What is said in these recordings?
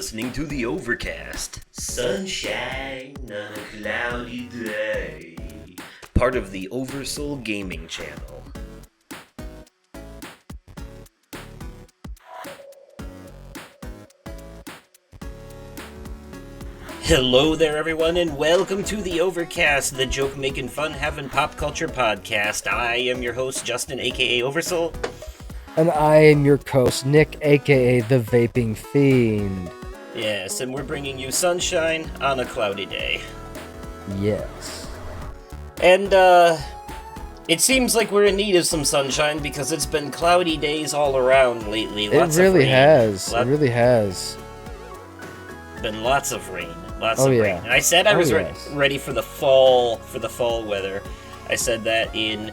listening to the Overcast. Sunshine on a cloudy day. Part of the Oversoul Gaming channel. Hello there, everyone, and welcome to the Overcast, the joke-making, fun-having pop culture podcast. I am your host, Justin, aka Oversoul. And I am your host, Nick, aka the Vaping Fiend. Yes, and we're bringing you sunshine on a cloudy day. Yes. And, it seems like we're in need of some sunshine because it's been cloudy days all around lately. Lots it really of rain. has. It really has. Been lots of rain. Lots of rain. Yeah. And I said I was yes. ready for the fall weather. I said that in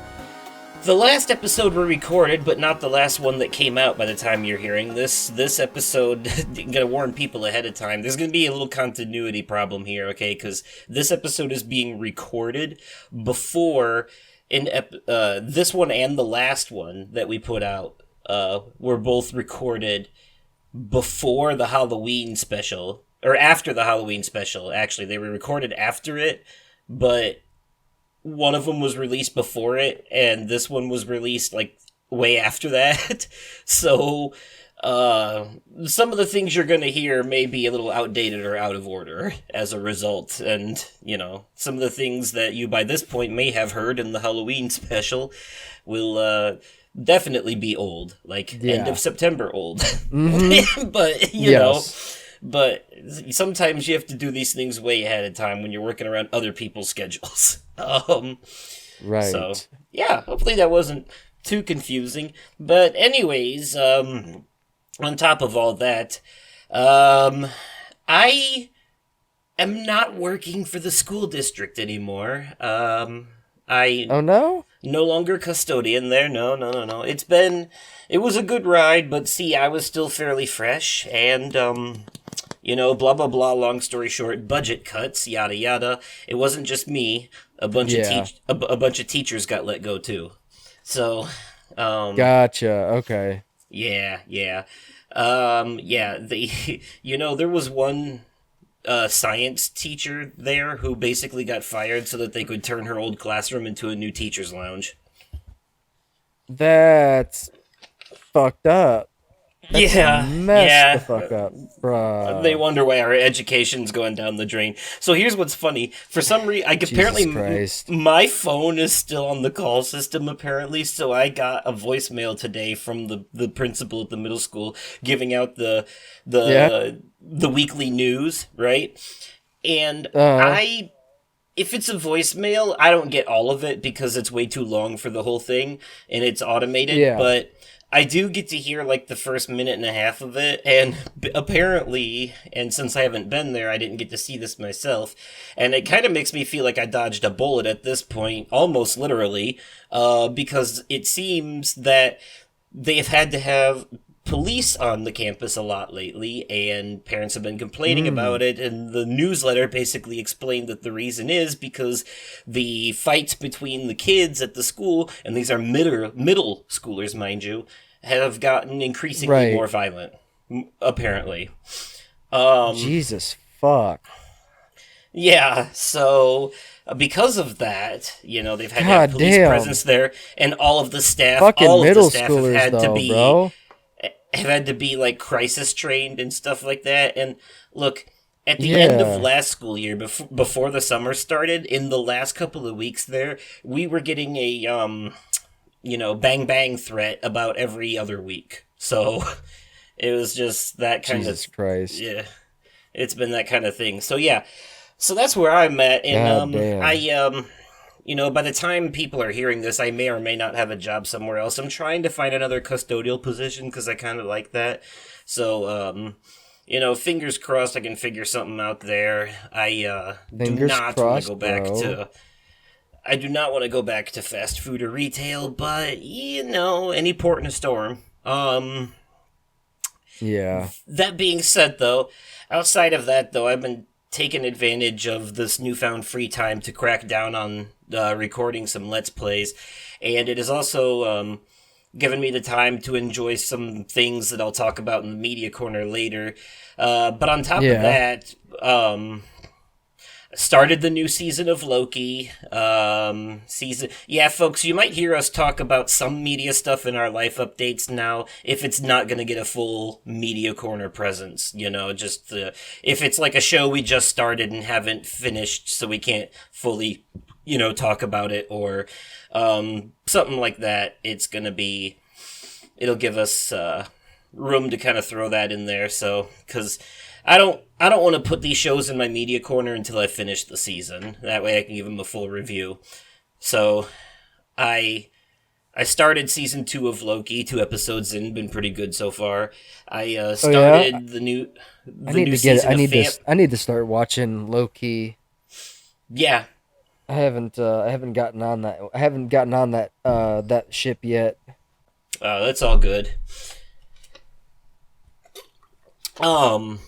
the last episode we recorded, but not the last one that came out by the time you're hearing this. This episode, I'm gonna warn people ahead of time, there's gonna be a little continuity problem here, okay? Because this episode is being recorded before this one and the last one that we put out were both recorded before the Halloween special. Or after the Halloween special, actually. They were recorded after it, but one of them was released before it, and this one was released, like, way after that. So, some of the things you're gonna hear may be a little outdated or out of order as a result. And, you know, some of the things that you by this point may have heard in the Halloween special will, definitely be old. Like, end of September old. Mm-hmm. But, you know... But sometimes you have to do these things way ahead of time when you're working around other people's schedules. Right. So, yeah, hopefully that wasn't too confusing. But anyways, on top of all that, I am not working for the school district anymore. Oh no? No longer custodian there. No. It was a good ride, but see, I was still fairly fresh, and, you know, blah, blah, blah, long story short, budget cuts, yada, yada. It wasn't just me. A bunch of teachers got let go, too. So, Gotcha, okay. Yeah. You know, there was one science teacher there who basically got fired so that they could turn her old classroom into a new teacher's lounge. That's fucked up. That's the fuck up, bruh. They wonder why our education's going down the drain. So here's what's funny. For some reason, apparently my phone is still on the call system, apparently, so I got a voicemail today from the principal at the middle school giving out the weekly news, right? And if it's a voicemail, I don't get all of it because it's way too long for the whole thing, and it's automated, but I do get to hear, like, the first minute and a half of it, and apparently, and since I haven't been there, I didn't get to see this myself, and it kind of makes me feel like I dodged a bullet at this point, almost literally, because it seems that they've had to have police on the campus a lot lately, and parents have been complaining about it, and the newsletter basically explained that the reason is because the fights between the kids at the school, and these are middle schoolers, mind you, have gotten increasingly more violent, apparently. Jesus fuck. Yeah, so because of that, you know, they've had to have police presence there, and all of the staff, have had to be, like, crisis trained and stuff like that. And look, at the end of last school year, before the summer started, in the last couple of weeks there, we were getting a, bang bang threat about every other week. So it was just that kind Jesus Christ. Yeah, it's been that kind of thing. So yeah, so that's where I'm at. And by the time people are hearing this, I may or may not have a job somewhere else. I'm trying to find another custodial position because I kind of like that. So, fingers crossed I can figure something out there. I do not want to go back to fast food or retail, but, any port in a storm. Yeah. That being said, though, outside of that, though, I've been taking advantage of this newfound free time to crack down on recording some Let's Plays, and it is also giving me the time to enjoy some things that I'll talk about in the media corner later. But on top of Yeah. that, started the new season of Loki. Folks, you might hear us talk about some media stuff in our life updates now. If it's not going to get a full media corner presence, just if it's like a show we just started and haven't finished, so we can't fully, talk about it, or something like that. It'll give us room to kind of throw that in there. So, because I don't want to put these shows in my media corner until I finish the season. That way I can give them a full review. So I I started season 2 of Loki, 2 episodes in, been pretty good so far. I Oh yeah, started the new I the need new to get. season I of need to. Fam. I need to start watching Loki. Yeah, I haven't. I haven't gotten on that. I haven't gotten on that. That ship yet. that's all good. Um,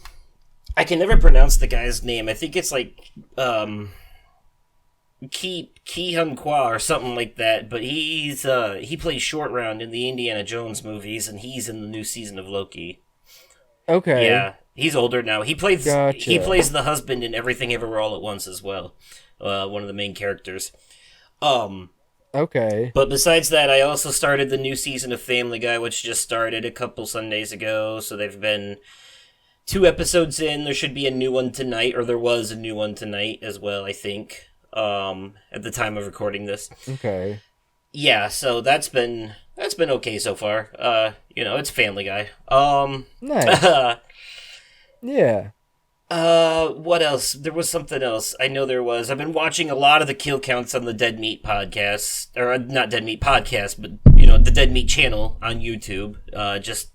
I can never pronounce the guy's name. I think it's like Ki Hun Kwa or something like that. But he plays Short Round in the Indiana Jones movies, and he's in the new season of Loki. Okay. Yeah, he's older now. He Gotcha. plays the husband in Everything Everywhere All at Once as well. One of the main characters. Um, Okay. but besides that, I also started the new season of Family Guy, which just started a couple Sundays ago. So they've been 2 episodes in. There should be a new one tonight, or there was a new one tonight as well, I think. At the time of recording this. Okay. Yeah, so that's been okay so far. It's Family Guy. Nice. Yeah. What else? There was something else. I know there was. I've been watching a lot of the kill counts on the Dead Meat podcast, or not Dead Meat podcast, but the Dead Meat channel on YouTube. Just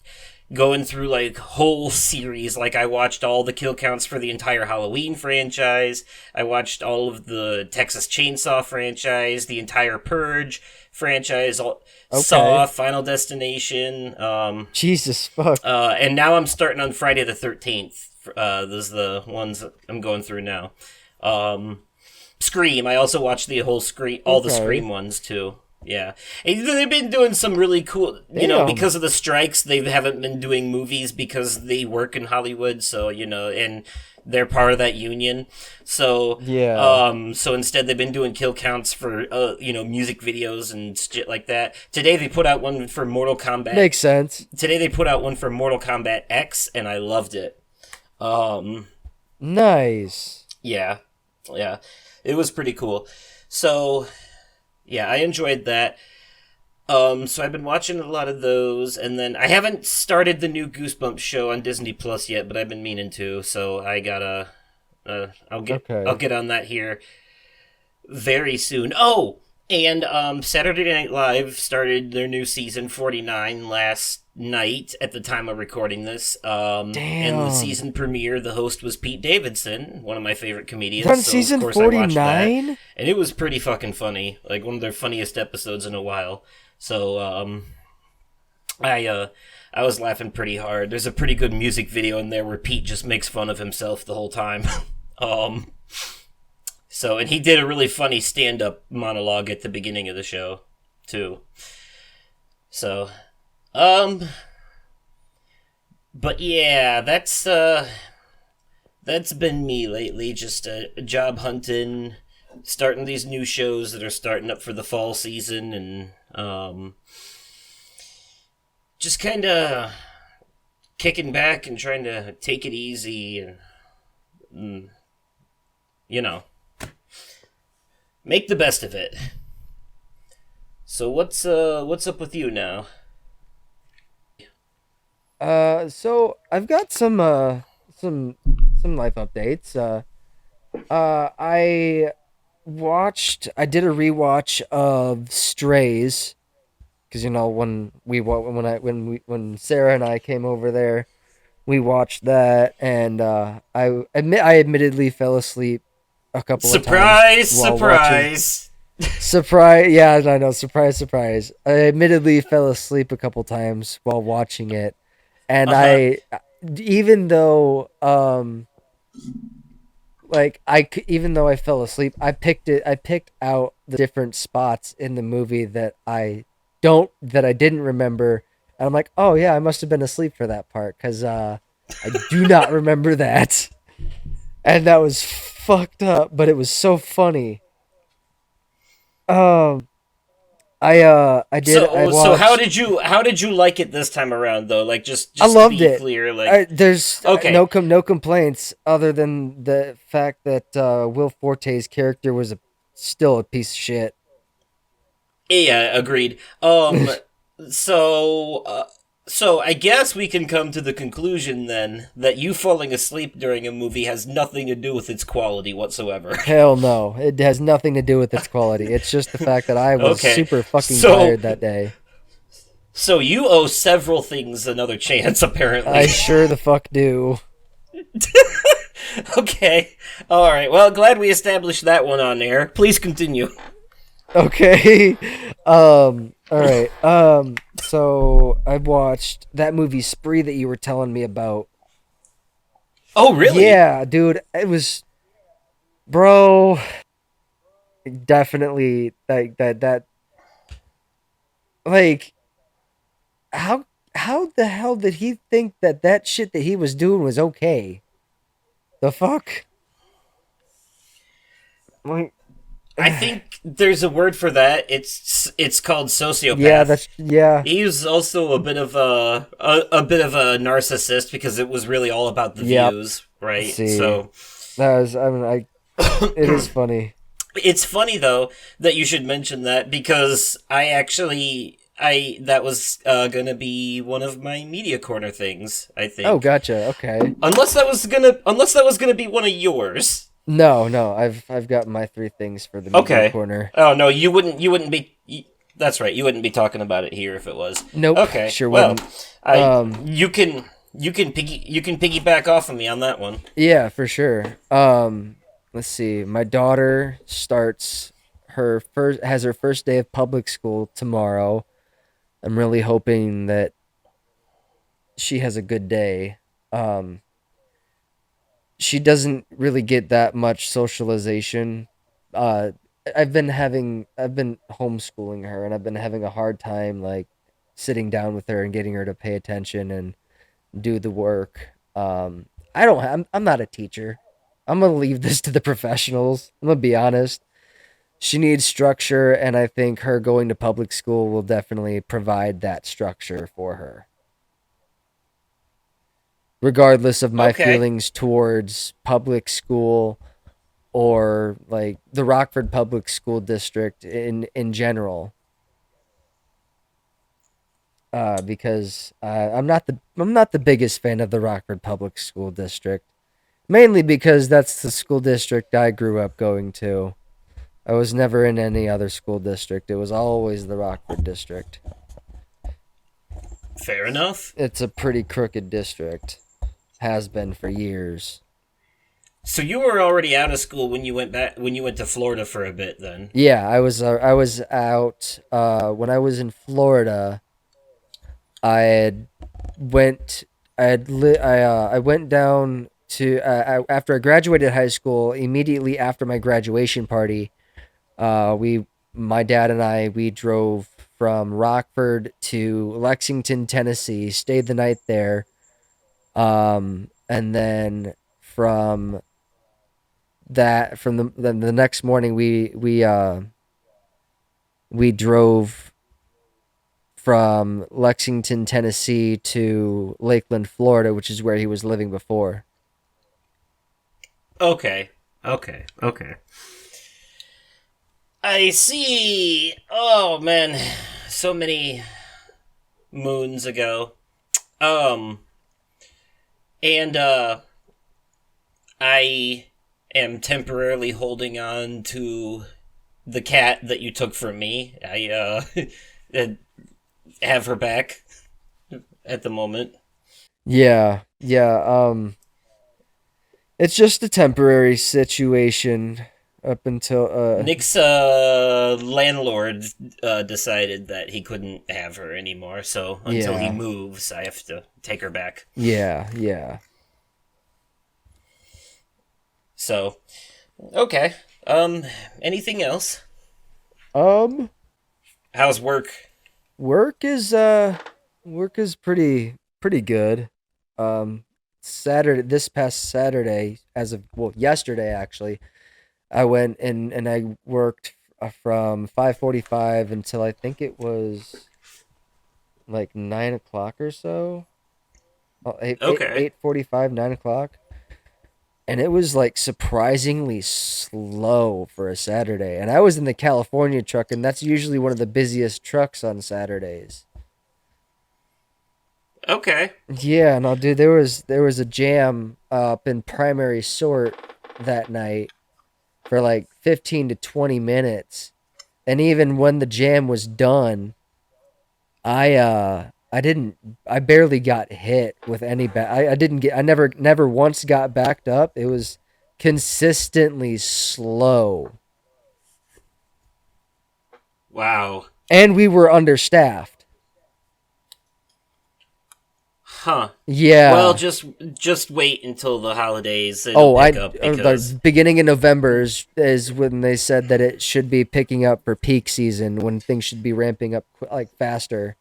going through like whole series. Like I watched all the kill counts for the entire Halloween franchise. I watched all of the Texas Chainsaw franchise, the entire Purge franchise, Saw, Okay. Final Destination. Jesus fuck. And now I'm starting on Friday the 13th. Those are the ones that I'm going through now. Scream. I also watched the whole Scream, all the Scream Okay. ones too. Yeah, and they've been doing some really cool. Damn. Because of the strikes, they haven't been doing movies because they work in Hollywood. So and they're part of that union. So Yeah. so instead they've been doing kill counts for music videos and shit like that. Today they put out one for Mortal Kombat. Makes sense. Today they put out one for Mortal Kombat X, and I loved it. Um, Nice. yeah, yeah, it was pretty cool. So yeah, I enjoyed that. So I've been watching a lot of those, and then I haven't started the new Goosebumps show on Disney Plus yet, but I've been meaning to. So I gotta, I'll Okay. get on that here very soon. Oh, and Saturday Night Live started their new season 49 last night at the time of recording this. And the Damn. season premiere, the host was Pete Davidson, one of my favorite They're on comedians. So of season course I watched that, 49? and it was pretty fucking funny. Like one of their funniest episodes in a while. So I was laughing pretty hard. There's a pretty good music video in there where Pete just makes fun of himself the whole time. um and he did a really funny stand up monologue at the beginning of the show, too. So, um, but yeah, that's been me lately. Just job hunting, starting these new shows that are starting up for the fall season, and just kind of kicking back and trying to take it easy and, mm, you know, make the best of it. So what's up with you now? So I've got some some life updates. I I did a rewatch of Strays because when Sarah and I came over there, we watched that, and I admittedly fell asleep a couple of times Surprise, while watching. surprise. Surprise! Yeah, I know. Surprise, surprise. I admittedly fell asleep a couple times while watching it, and Uh huh. even though, even though I fell asleep, I picked out the different spots in the movie that I I didn't remember. And I'm like, oh yeah, I must have been asleep for that part because I do not remember that. And that was fucked up, but it was so funny. Um, I So watched. how did you like it this time around though? Like I just to loved be it. clear, like There's okay, no complaints other than the fact that Will Forte's character was still a piece of shit. yeah, agreed. So so I guess we can come to the conclusion then that you falling asleep during a movie has nothing to do with its quality whatsoever. Hell no, it has nothing to do with its quality. It's just the fact that I was Okay, super fucking so tired that day. so you owe several things another chance, apparently. I sure the fuck do. Okay, all right. Well, glad we established that one on air. Please continue. Okay. All right. So I watched that movie Spree that you were telling me about. Oh, really? Yeah, dude, it was, bro. Definitely like that. Like how how the hell did he think that that shit that he was doing was okay? The fuck? Like, I think there's a word for that. It's called yeah, sociopath. that's yeah. He was also a bit of a bit of a narcissist because it was really all about the Yep. views, Let's right? see. So That was I mean I it is funny. it's funny though that you should mention that because I that was gonna be one of my media corner things. I Oh, think gotcha. Okay. unless that was gonna be one of yours. No, no. I've got my three things for the media Okay. corner. Oh no, you wouldn't be. That's right. You wouldn't be talking about it here if it was. Nope, Okay. sure Well, wouldn't. I you can piggyback off of me on that one. Yeah, for sure. Let's see. My daughter starts her first day of public school tomorrow. I'm really hoping that she has a good day. Um, she doesn't really get that much socialization. Uh, I've been homeschooling her, and I've been having a hard time like sitting down with her and getting her to pay attention and do the work. I don't. I'm not a teacher. I'm gonna leave this to the professionals. I'm gonna be honest. She needs structure, and I think her going to public school will definitely provide that structure for her. Regardless of my Okay. feelings towards public school or like the Rockford Public School District in general, because I'm not the biggest fan of the Rockford Public School District. Mainly because that's the school district I grew up going to. I was never in any other school district. It was always the Rockford district. Fair enough. It's a pretty crooked district. Has been for years. So you were already out of school when you went to Florida for a bit then. Yeah, I was out when I was in Florida. I had went I went down to after I graduated high school. Immediately after my graduation party, we my dad and we drove from Rockford to Lexington, Tennessee. Stayed the night there, and then the next morning we drove from Lexington, Tennessee to Lakeland, Florida, which is where he was living before. Okay. Okay. Okay. I see. Oh man, so many moons ago. Um and I am temporarily holding on to the cat that you took from me. I have her back at the moment. Yeah, yeah. It's just a temporary situation up until Nick's landlord decided that he couldn't have her anymore, so until he yeah, moves, I have to take her back. yeah, yeah. So, okay. Anything else? Um, How's work? Work is work is pretty good. Um Saturday this past Saturday, as of well yesterday actually, I went and I worked from 5:45 until I think it was like 9 o'clock or so. Oh, Okay. 8:45, 9 o'clock. And it was like surprisingly slow for a Saturday. And I was in the California truck, and that's usually one of the busiest trucks on Saturdays. Okay. Yeah, no, dude, there was a jam up in Primary Sort that night for like 15 to 20 minutes. And even when the jam was done, I didn't I barely got hit with any I didn't get I never once got backed up. It was consistently slow. Wow. And we were understaffed. Huh. Well, Yeah. just wait until the holidays. It'll Oh, pick up because the beginning of November is when they said that it should be picking up for peak season when things should be ramping up like faster.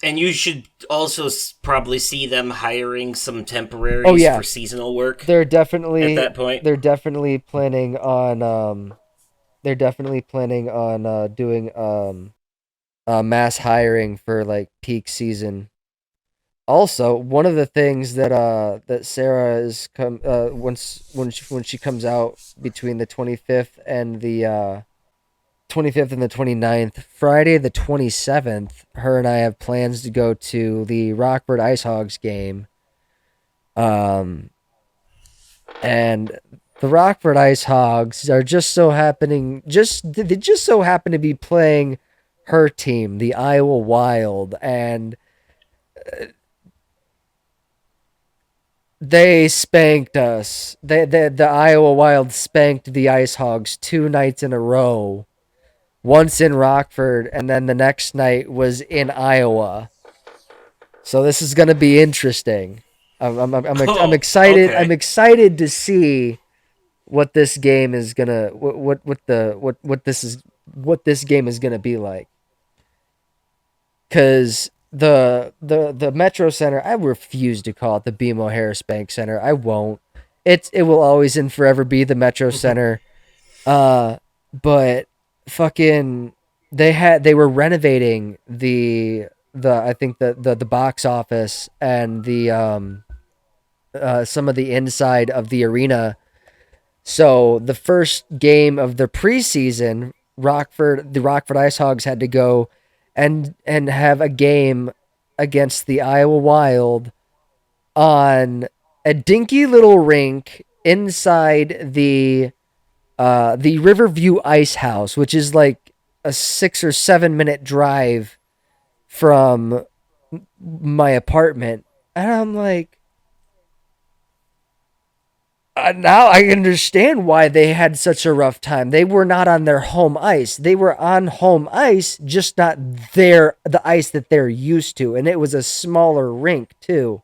and you should also probably see them hiring some Oh temporaries yeah, for seasonal work they're at definitely that point. they're definitely planning on doing mass hiring for like peak season. Also, one of the things that Sarah is once when she comes out between the 25th and the 29th, Friday the 27th, her and I have plans to go to the Rockford Ice Hogs game. Um and the Rockford Ice Hogs are they just so happen to be playing her team, the Iowa Wild, and they spanked us. The Iowa Wild spanked the Ice Hogs 2 nights in a row. Once in Rockford, and then the next night was in Iowa. So this is gonna be interesting. I'm Oh, excited. I'm okay. excited to see what this game is gonna what this game is gonna be like. Because the Metro Center, I refuse to call it the BMO Harris Bank Center. I won't. It will always and forever be the Metro Center. Uh, but fucking they were renovating the I think the box office and the some of the inside of the arena. So the first game of the preseason, the Rockford Ice Hogs had to go and have a game against the Iowa Wild on a dinky little rink inside the Riverview Ice House, which is like a 6 or 7 minute drive from my apartment. And I'm like, now I understand why they had such a rough time. They were not on their home ice. They were on home ice, just not the ice that they're used to, and it was a smaller rink too.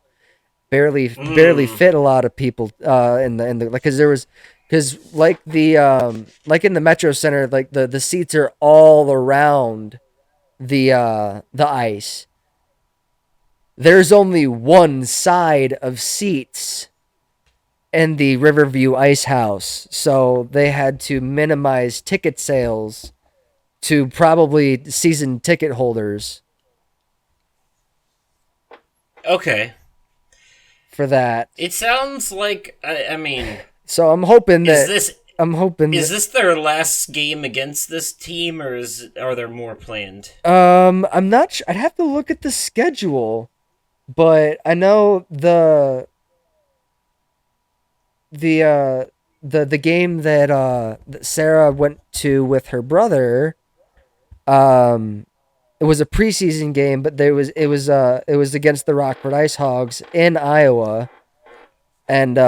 Barely Mm, fit a lot of people in the like because there was because like in the Metro Center, like the seats are all around the ice. There's only one side of seats in the Riverview Ice House, so they had to minimize ticket sales to probably season ticket holders okay. for that. It sounds like I mean, So is this I'm hoping is that this their last game against this team, or are there more planned? I'm not sure. I'd have to look at the schedule, but I know the uh the game that Sarah went to with her brother. um it was a preseason game, but it was against the Rockford Ice Hogs in Iowa, and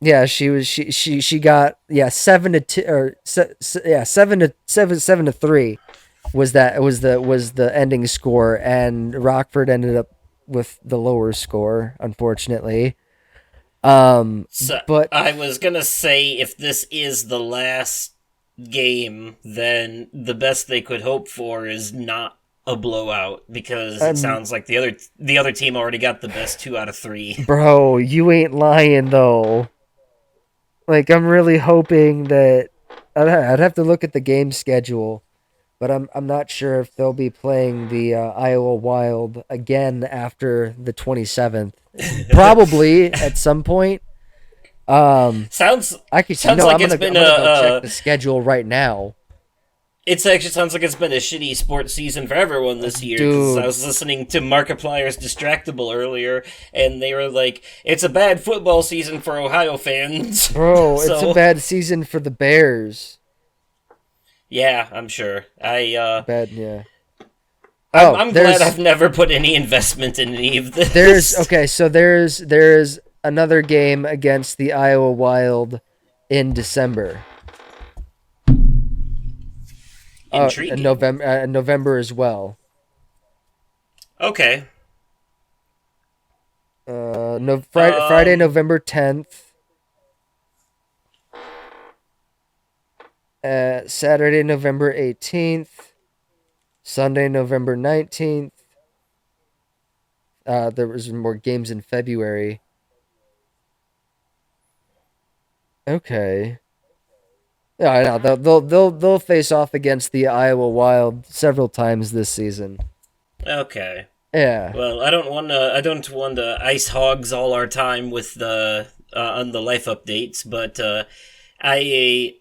yeah, she got, yeah, 7-2 or yeah, 7-3 was the ending score, and Rockford ended up with the lower score, unfortunately. Um, So but I was gonna say if this is the last. game, then the best they could hope for is not a blowout because it And sounds like the other team already got the best 2 out of 3. bro, you ain't lying though. Like I'm really hoping that I'd have to look at the game schedule, but I'm not sure if they'll be playing the Iowa Wild again after the 27th. Probably at some point. sounds I could sounds like it's I'm been gonna go check the schedule right now. It actually sounds like it's been a shitty sports season for everyone this year, because I Dude, was listening to Markiplier's Distractable earlier, and they were like, it's a bad football season for Ohio fans. bro, it's a So, bad season for the Bears. yeah, I'm sure. Bad, yeah. I'm, Oh, I'm glad I've never put any investment in any of there's this. okay, so there's another game against the Iowa Wild in December. Intriguing. November as well. Okay. No Friday Um, November 10th. Saturday November 18th. Sunday November 19th. There was more games in February. Okay. Yeah, I know. They'll face off against the Iowa Wild several times this season. okay. Yeah. Well, I don't want to ice hogs all our time with the on the life updates, but I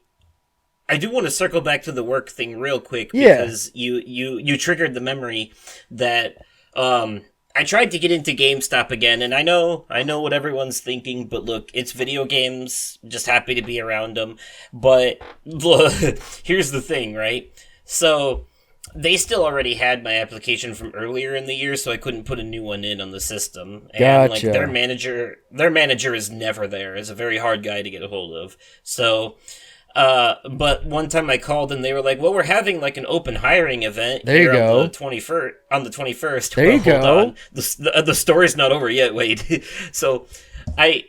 I do want to circle back to the work thing real quick, Yeah. because you triggered the memory that I tried to get into GameStop again, and I know what everyone's thinking, but look, it's video games. Just happy to be around them. But look, here's the thing, right? So they still already had my application from earlier in the year, so I couldn't put a new one in on the system. And like Gotcha. their manager is never there. Is a very hard guy to get a hold of. So but one time I called and they were like, "Well, we're having like an open hiring event There you here on the go. 21st. On the 21st. There Well, you hold go. on, the story's not over yet. Wait." So, I.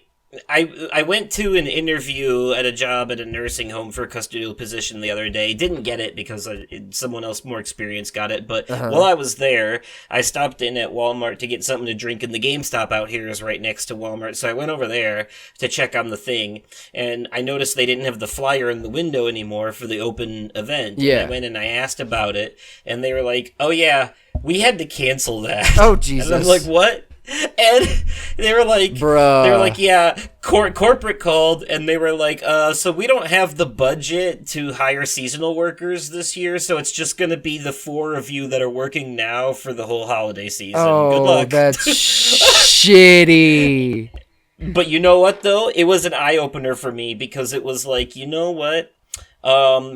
I went to an interview at a job at a nursing home for a custodial position the other day. Didn't get it because someone else more experienced got it. But while Uh-huh. I was there, I stopped in at Walmart to get something to drink, and the GameStop out here is right next to Walmart. So I went over there to check on the thing, and I noticed they didn't have the flyer in the window anymore for the open event. And I Yeah. went and I asked about it, and they were like, "Oh yeah, we had to cancel that." Oh And I'm like, Jesus. "What?" And they were like, Bruh. yeah, corporate called, and they were like, so we don't have the budget to hire seasonal workers this year, so it's just gonna be the 4 of you that are working now for the whole holiday season. Good Oh, luck. that's shitty. But you know what though? It was an eye opener for me, because it was like, you know what?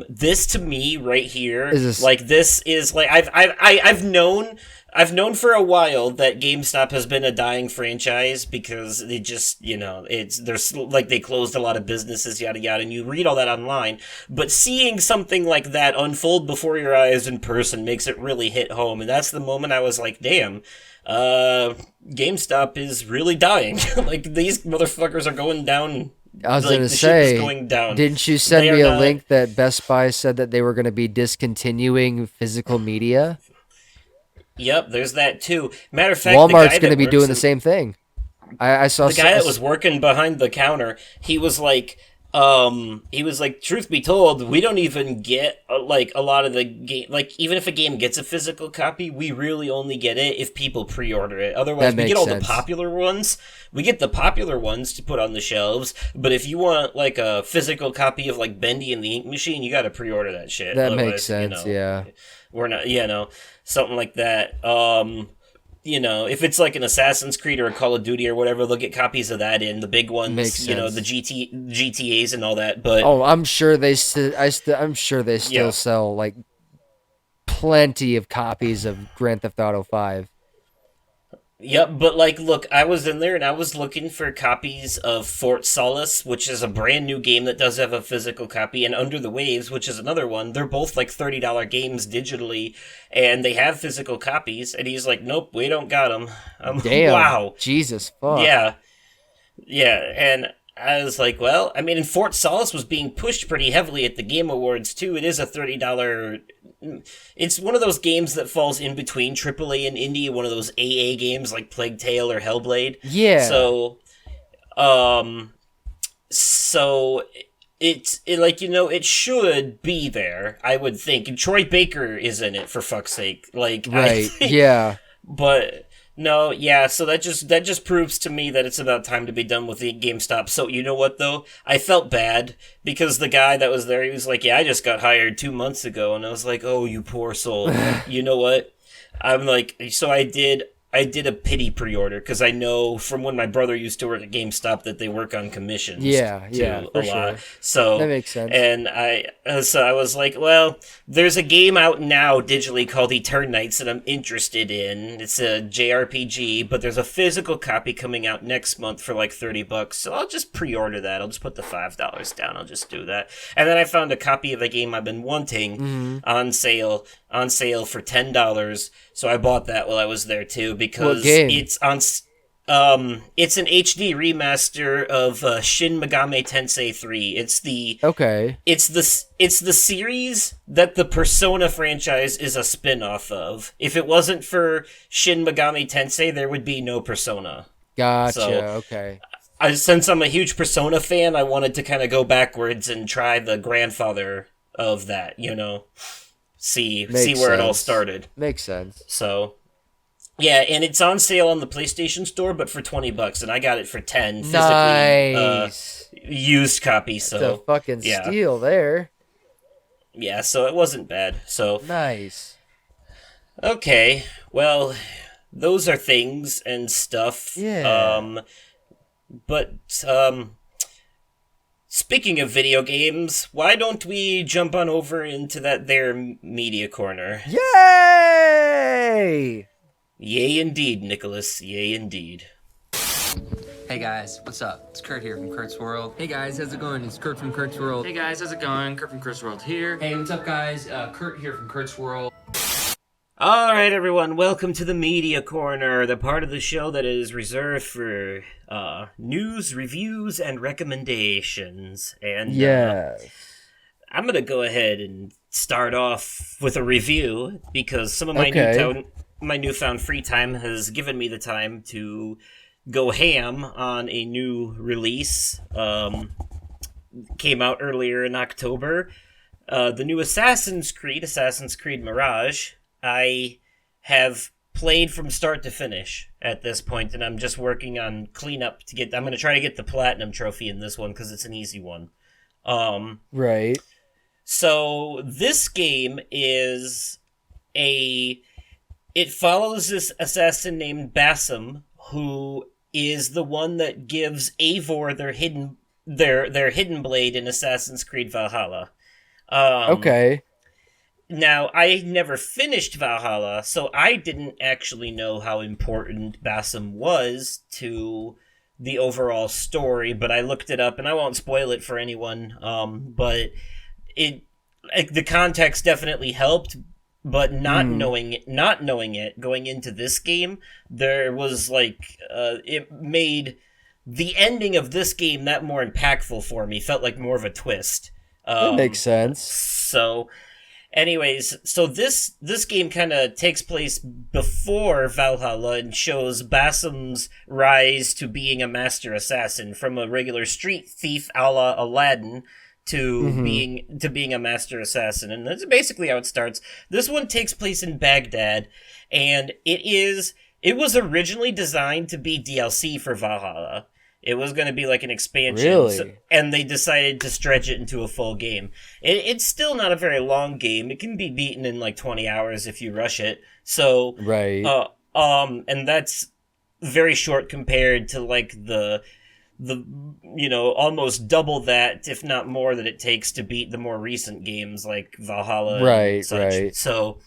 This to me right here, Is this like this is like I've known for a while that GameStop has been a dying franchise, because they just, there's like they closed a lot of businesses, yada yada, and you read all that online. But seeing something like that unfold before your eyes in person makes it really hit home, and that's the moment I was like, damn, uh, GameStop is really dying. Like these motherfuckers are going down. I was Like gonna the ship is say, going down. didn't you They send are me a not. link that Best Buy said that they were gonna be discontinuing physical media? Yep, there's that too. Matter of fact, the Walmart's guy gonna that be works doing the in same thing. I saw the guy that was working behind the counter, he was like, truth be told, we don't even get like a lot of the game. Like, even if a game gets a physical copy, we really only get it if people pre-order it. that Otherwise, we get makes all the sense. popular ones. We get the popular ones to put on the shelves. But if you want like a physical copy of like Bendy and the Ink Machine, you got to pre-order that shit. That makes Otherwise, sense. Yeah, we're not. Something like that. If it's like an Assassin's Creed or a Call of Duty or whatever, they'll get copies of that in the big makes ones, the sense. GTAs and all that. But Oh, I'm sure they still. I'm sure they still yeah, sell like plenty of copies of Grand Theft Auto 5. yep. But like, look, I was in there and I was looking for copies of Fort Solis, which is a brand new game that does have a physical copy, and Under the Waves, which is another one. They're both like $30 games digitally, and they have physical copies. And he's like, "Nope, we don't got them." Damn, Wow. Jesus fuck. Yeah. Yeah, and I was like, well, I mean, and Fort Solace was being pushed pretty heavily at the Game Awards too. It is a $30. It's one of those games that falls in between AAA and indie. One of those AA games like Plague Tale or Hellblade. Yeah. So, um, so like it should be there. I would think. And Troy Baker is in it for fuck's sake. Like I Right. think, Yeah. but no, yeah, so that just proves to me that it's about time to be done with the GameStop. So you know what though? I felt bad because the guy that was there, he was like, "Yeah, I just got hired 2 months ago," and I was like, "Oh, you poor soul." But you know what? I'm like, so I did a pity pre-order because I know from when my brother used to work at GameStop that they work on commissions Yeah. Yeah. too a For lot. sure. That So makes sense. and I was like, well, there's a game out now digitally called Eternights that I'm interested in. It's a JRPG, but there's a physical copy coming out next month for like $30. So I'll just pre-order that. I'll just put the $5 down. I'll just do that. And then I found a copy of a game I've been wanting Hmm. on sale for $10. So I bought that while I was there too What because game? it's an HD remaster of Shin Megami Tensei 3. Okay. It's the series that the Persona franchise is a spin-off of. If it wasn't for Shin Megami Tensei, there would be no Persona. Gotcha. So, Okay. since I'm a huge Persona fan, I wanted to kind of go backwards and try the grandfather of that, see Makes where it all sense. started. Makes sense. So, yeah, and it's on sale on the PlayStation Store, but for $20, and I got it for 10 physically Nice. used copy. That's a So, fucking yeah, steal there. yeah. So it wasn't bad. So, Nice. okay, well, those are things and stuff. Yeah. But speaking of video games, why don't we jump on over into that there media corner? Yay! Yay, indeed, Nicholas. Yay, indeed. Hey guys, what's up? It's Kurt here from Kurt's World. Hey guys, how's it going? It's Kurt from Kurt's World. Hey guys, how's it going? Kurt from Chris World here. Hey, what's up guys? Kurt here from Kurt's World. All right, everyone, welcome to the Media Corner, the part of the show that is reserved for news, reviews, and recommendations. And Yes. I'm going to go ahead and start off with a review because some of my Okay. my newfound free time has given me the time to go ham on a new release. Came out earlier in October. The new Assassin's Creed Mirage. I have played from start to finish at this point, and I'm just working on cleanup to get. I'm going to try to get the platinum trophy in this one because it's an easy one. Right. So this game is it follows this assassin named Basim, who is the one that gives Eivor their hidden blade in Assassin's Creed Valhalla. Okay. Now, I never finished Valhalla, so I didn't actually know how important Basim was to the overall story, but I looked it up, and I won't spoil it for anyone, but it the context definitely helped, but not knowing it going into this game, there was it made the ending of this game that more impactful for me. Felt like more of a twist. That makes sense. So, anyways, so this game kind of takes place before Valhalla and shows Basim's rise to being a master assassin from a regular street thief a la Aladdin to being a master assassin, and that's basically how it starts. This one takes place in Baghdad, and it was originally designed to be DLC for Valhalla. It was going to be like an expansion, Really? and they decided to stretch it into a full game. It's still not a very long game. It can be beaten in like 20 hours if you rush it. So, Right. and that's very short compared to like the almost double that, if not more, that it takes to beat the more recent games like Valhalla and Right, such. right. So,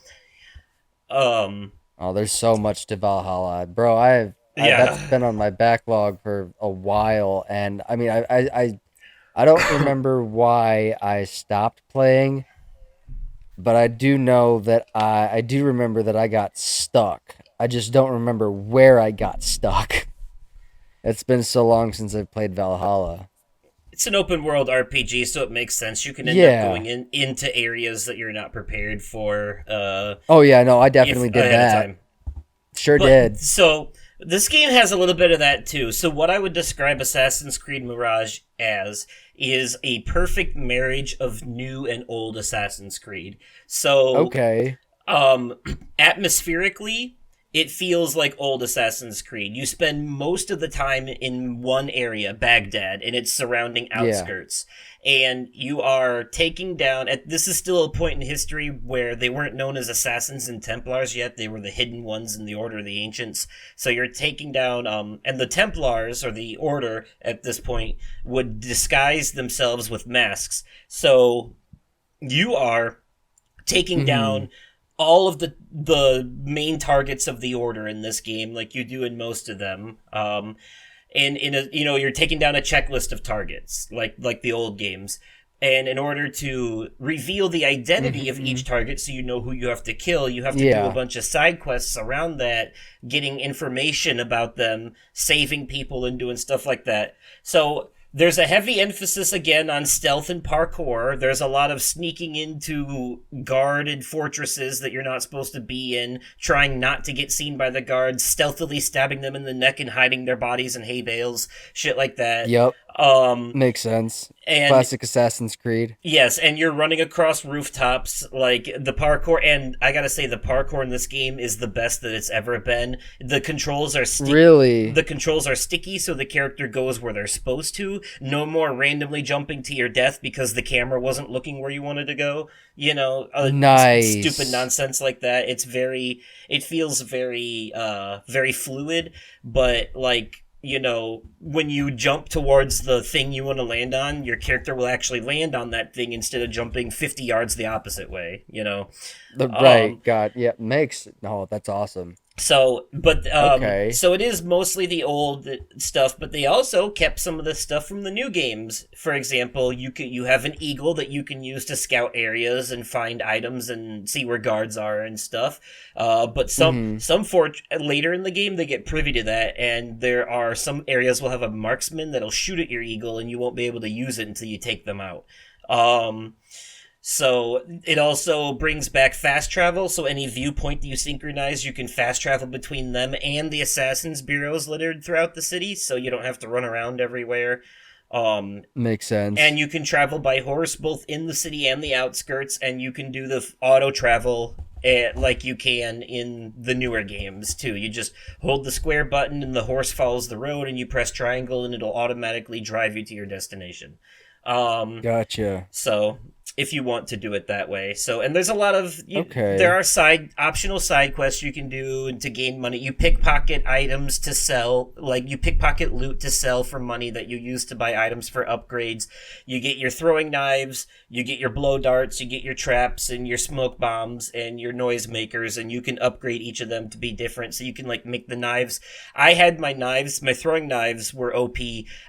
um, Oh, there's so much to Valhalla, bro. I yeah. that's been on my backlog for a while, and I mean, I don't remember why I stopped playing, but I do know that I do remember that I got stuck. I just don't remember where I got stuck. It's been so long since I've played Valhalla. it's an open world RPG, so it makes sense. You can end Yeah. up going into areas that you're not prepared for. Oh yeah, no, I definitely did ahead of that. time. Sure But, did. So this game has a little bit of that too. So what I would describe Assassin's Creed Mirage as is a perfect marriage of new and old Assassin's Creed. So Okay. atmospherically, it feels like old Assassin's Creed. You spend most of the time in one area, Baghdad, and its surrounding outskirts. And you are taking down... This is still a point in history where they weren't known as Assassins and Templars yet. They were the hidden ones in the Order of the Ancients. So you're taking down... and the Templars, or the Order, at this point, would disguise themselves with masks. So you are taking down all of the main targets of the Order in this game, like you do in most of them. And you're taking down a checklist of targets, like the old games. And in order to reveal the identity of each target, so you know who you have to kill, you have to do a bunch of side quests around that, getting information about them, saving people, and doing stuff like that. So there's a heavy emphasis again on stealth and parkour. There's a lot of sneaking into guarded fortresses that you're not supposed to be in, trying not to get seen by the guards, stealthily stabbing them in the neck and hiding their bodies in hay bales, shit like that. Yep. Makes sense. And Classic Assassin's Creed. yes, and you're running across rooftops, like the parkour, and I gotta say the parkour in this game is the best that it's ever been. The controls are Really? The controls are sticky, so the character goes where they're supposed to. No more randomly jumping to your death because the camera wasn't looking where you wanted to go. You know, Nice. stupid nonsense like that. It feels very, very fluid, but like, you know, when you jump towards the thing you want to land on, your character will actually land on that thing instead of jumping 50 yards the opposite way, you know? Right. God. Yeah. That's awesome. So, but, Okay. so it is mostly the old stuff, but they also kept some of the stuff from the new games. For example, you have an eagle that you can use to scout areas and find items and see where guards are and stuff. But some later in the game, they get privy to that, and there are some areas will have a marksman that'll shoot at your eagle, and you won't be able to use it until you take them out. So it also brings back fast travel, so any viewpoint that you synchronize, you can fast travel between them and the assassins' bureaus littered throughout the city, so you don't have to run around everywhere. Makes sense. And you can travel by horse both in the city and the outskirts, and you can do the auto travel like you can in the newer games too. You just hold the square button and the horse follows the road, and you press triangle and it'll automatically drive you to your destination. Gotcha. So if you want to do it that way. So, and there's a lot of, Okay. there are optional side quests you can do to gain money. You pickpocket items to sell, like you pickpocket loot to sell for money that you use to buy items for upgrades. You get your throwing knives, you get your blow darts, you get your traps and your smoke bombs and your noise makers, and you can upgrade each of them to be different. So you can like make the knives. I had my throwing knives were OP.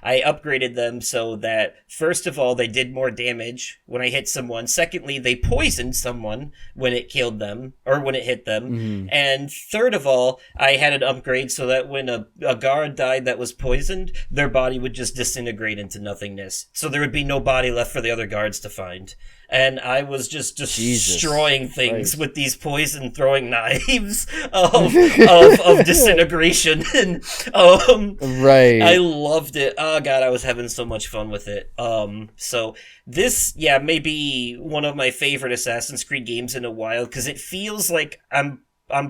I upgraded them so that first of all, they did more damage when I hit someone. Secondly, they poisoned someone when it killed them or when it hit them. And third of all, I had an upgrade so that when a guard died that was poisoned, their body would just disintegrate into nothingness. So there would be no body left for the other guards to find. And I was just destroying things with these poison throwing knives of disintegration. And Right. I loved it. Oh god, I was having so much fun with it. So this, may be one of my favorite Assassin's Creed games in a while, because it feels like I'm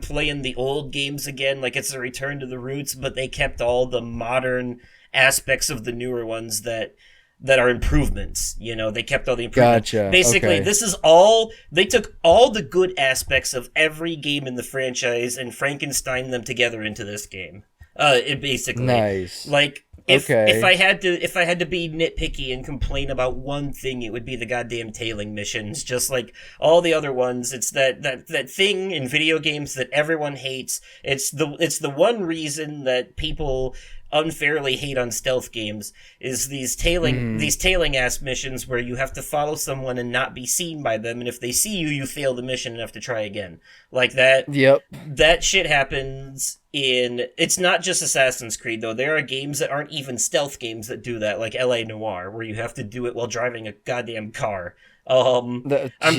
playing the old games again, like it's a return to the roots, but they kept all the modern aspects of the newer ones that are improvements. You know, they kept all the improvements. Gotcha. Basically, Okay. this is all, they took all the good aspects of every game in the franchise and Frankenstein them together into this game. It basically, Nice. like, if Okay. I had to be nitpicky and complain about one thing, it would be the goddamn tailing missions. Just like all the other ones, it's that thing in video games that everyone hates. It's the one reason that people unfairly hate on stealth games is these tailing ass missions where you have to follow someone and not be seen by them, and if they see you, you fail the mission and have to try again. Like that. Yep. That shit happens in... It's not just Assassin's Creed, though. There are games that aren't even stealth games that do that, like L.A. Noire, where you have to do it while driving a goddamn car. I'm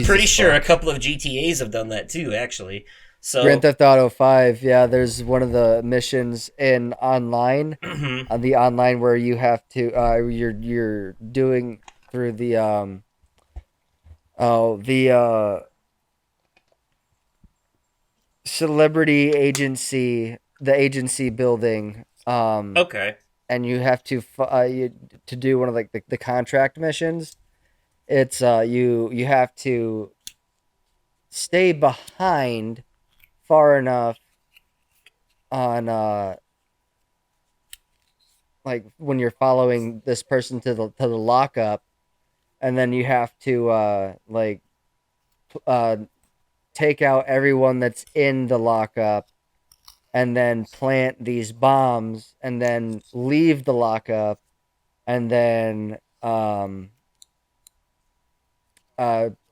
pretty sure a couple of GTAs have done that, too, actually. So, Grand Theft Auto 5, yeah, there's one of the missions in online, on the online where you have to, you're doing through the celebrity agency, the agency building, okay. and you have to to do one of like the contract missions. It's you have to stay behind far enough on like when you're following this person to the lockup, and then you have to take out everyone that's in the lockup, and then plant these bombs, and then leave the lockup, and then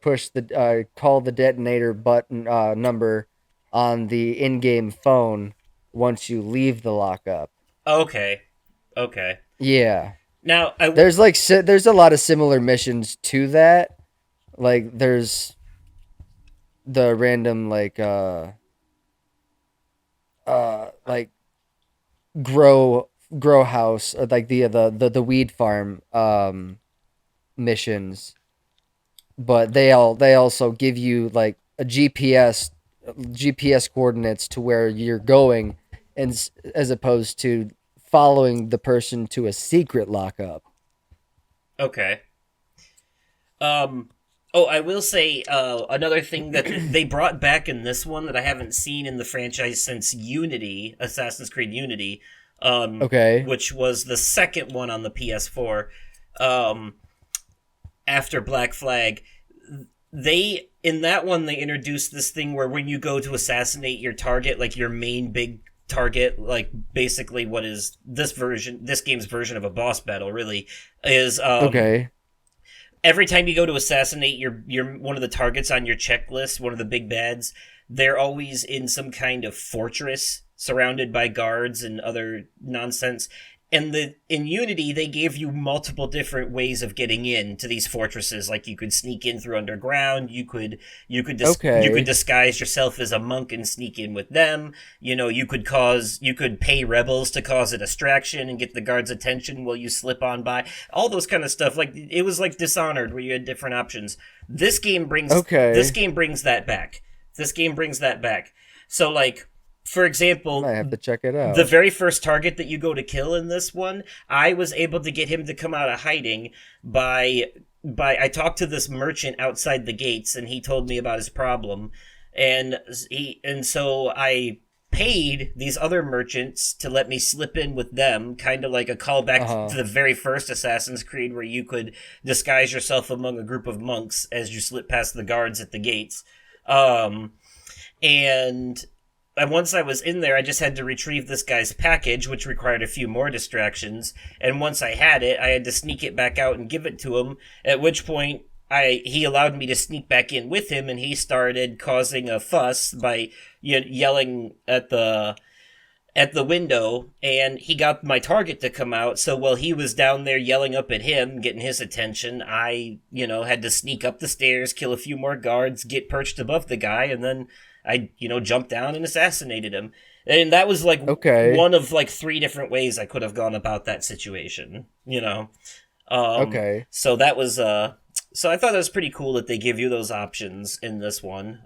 push the call the detonator button number on the in-game phone once you leave the lockup. Okay. Yeah. Now, there's there's a lot of similar missions to that. Like there's the random like grow house, or like the weed farm missions. But they also give you like a GPS coordinates to where you're going, and as opposed to following the person to a secret lockup. Okay. I will say another thing that they brought back in this one that I haven't seen in the franchise since Unity, Assassin's Creed Unity, okay, which was the second one on the PS4, after Black Flag. In that one, they introduced this thing where when you go to assassinate your target, like your main big target, like basically what is this game's version of a boss battle, really, is okay. Every time you go to assassinate your one of the targets on your checklist, one of the big bads, they're always in some kind of fortress surrounded by guards and other nonsense. And in Unity, they gave you multiple different ways of getting in to these fortresses. Like you could sneak in through underground. You could disguise yourself as a monk and sneak in with them. You know, you could pay rebels to cause a distraction and get the guards' attention while you slip on by. All those kind of stuff. Like it was like Dishonored, where you had different options. This game brings that back. So like, for example, I have to check it out. The very first target that you go to kill in this one, I was able to get him to come out of hiding by I talked to this merchant outside the gates, and he told me about his problem, and so I paid these other merchants to let me slip in with them, kind of like a callback to the very first Assassin's Creed, where you could disguise yourself among a group of monks as you slip past the guards at the gates, and once I was in there, I just had to retrieve this guy's package, which required a few more distractions. And once I had it, I had to sneak it back out and give it to him, at which point he allowed me to sneak back in with him, and he started causing a fuss by yelling at the window, and he got my target to come out. So while he was down there yelling up at him, getting his attention, I, had to sneak up the stairs, kill a few more guards, get perched above the guy, and then I, jumped down and assassinated him. And that was, like, one of, like, 3 different ways I could have gone about that situation, So that was, so I thought it was pretty cool that they give you those options in this one.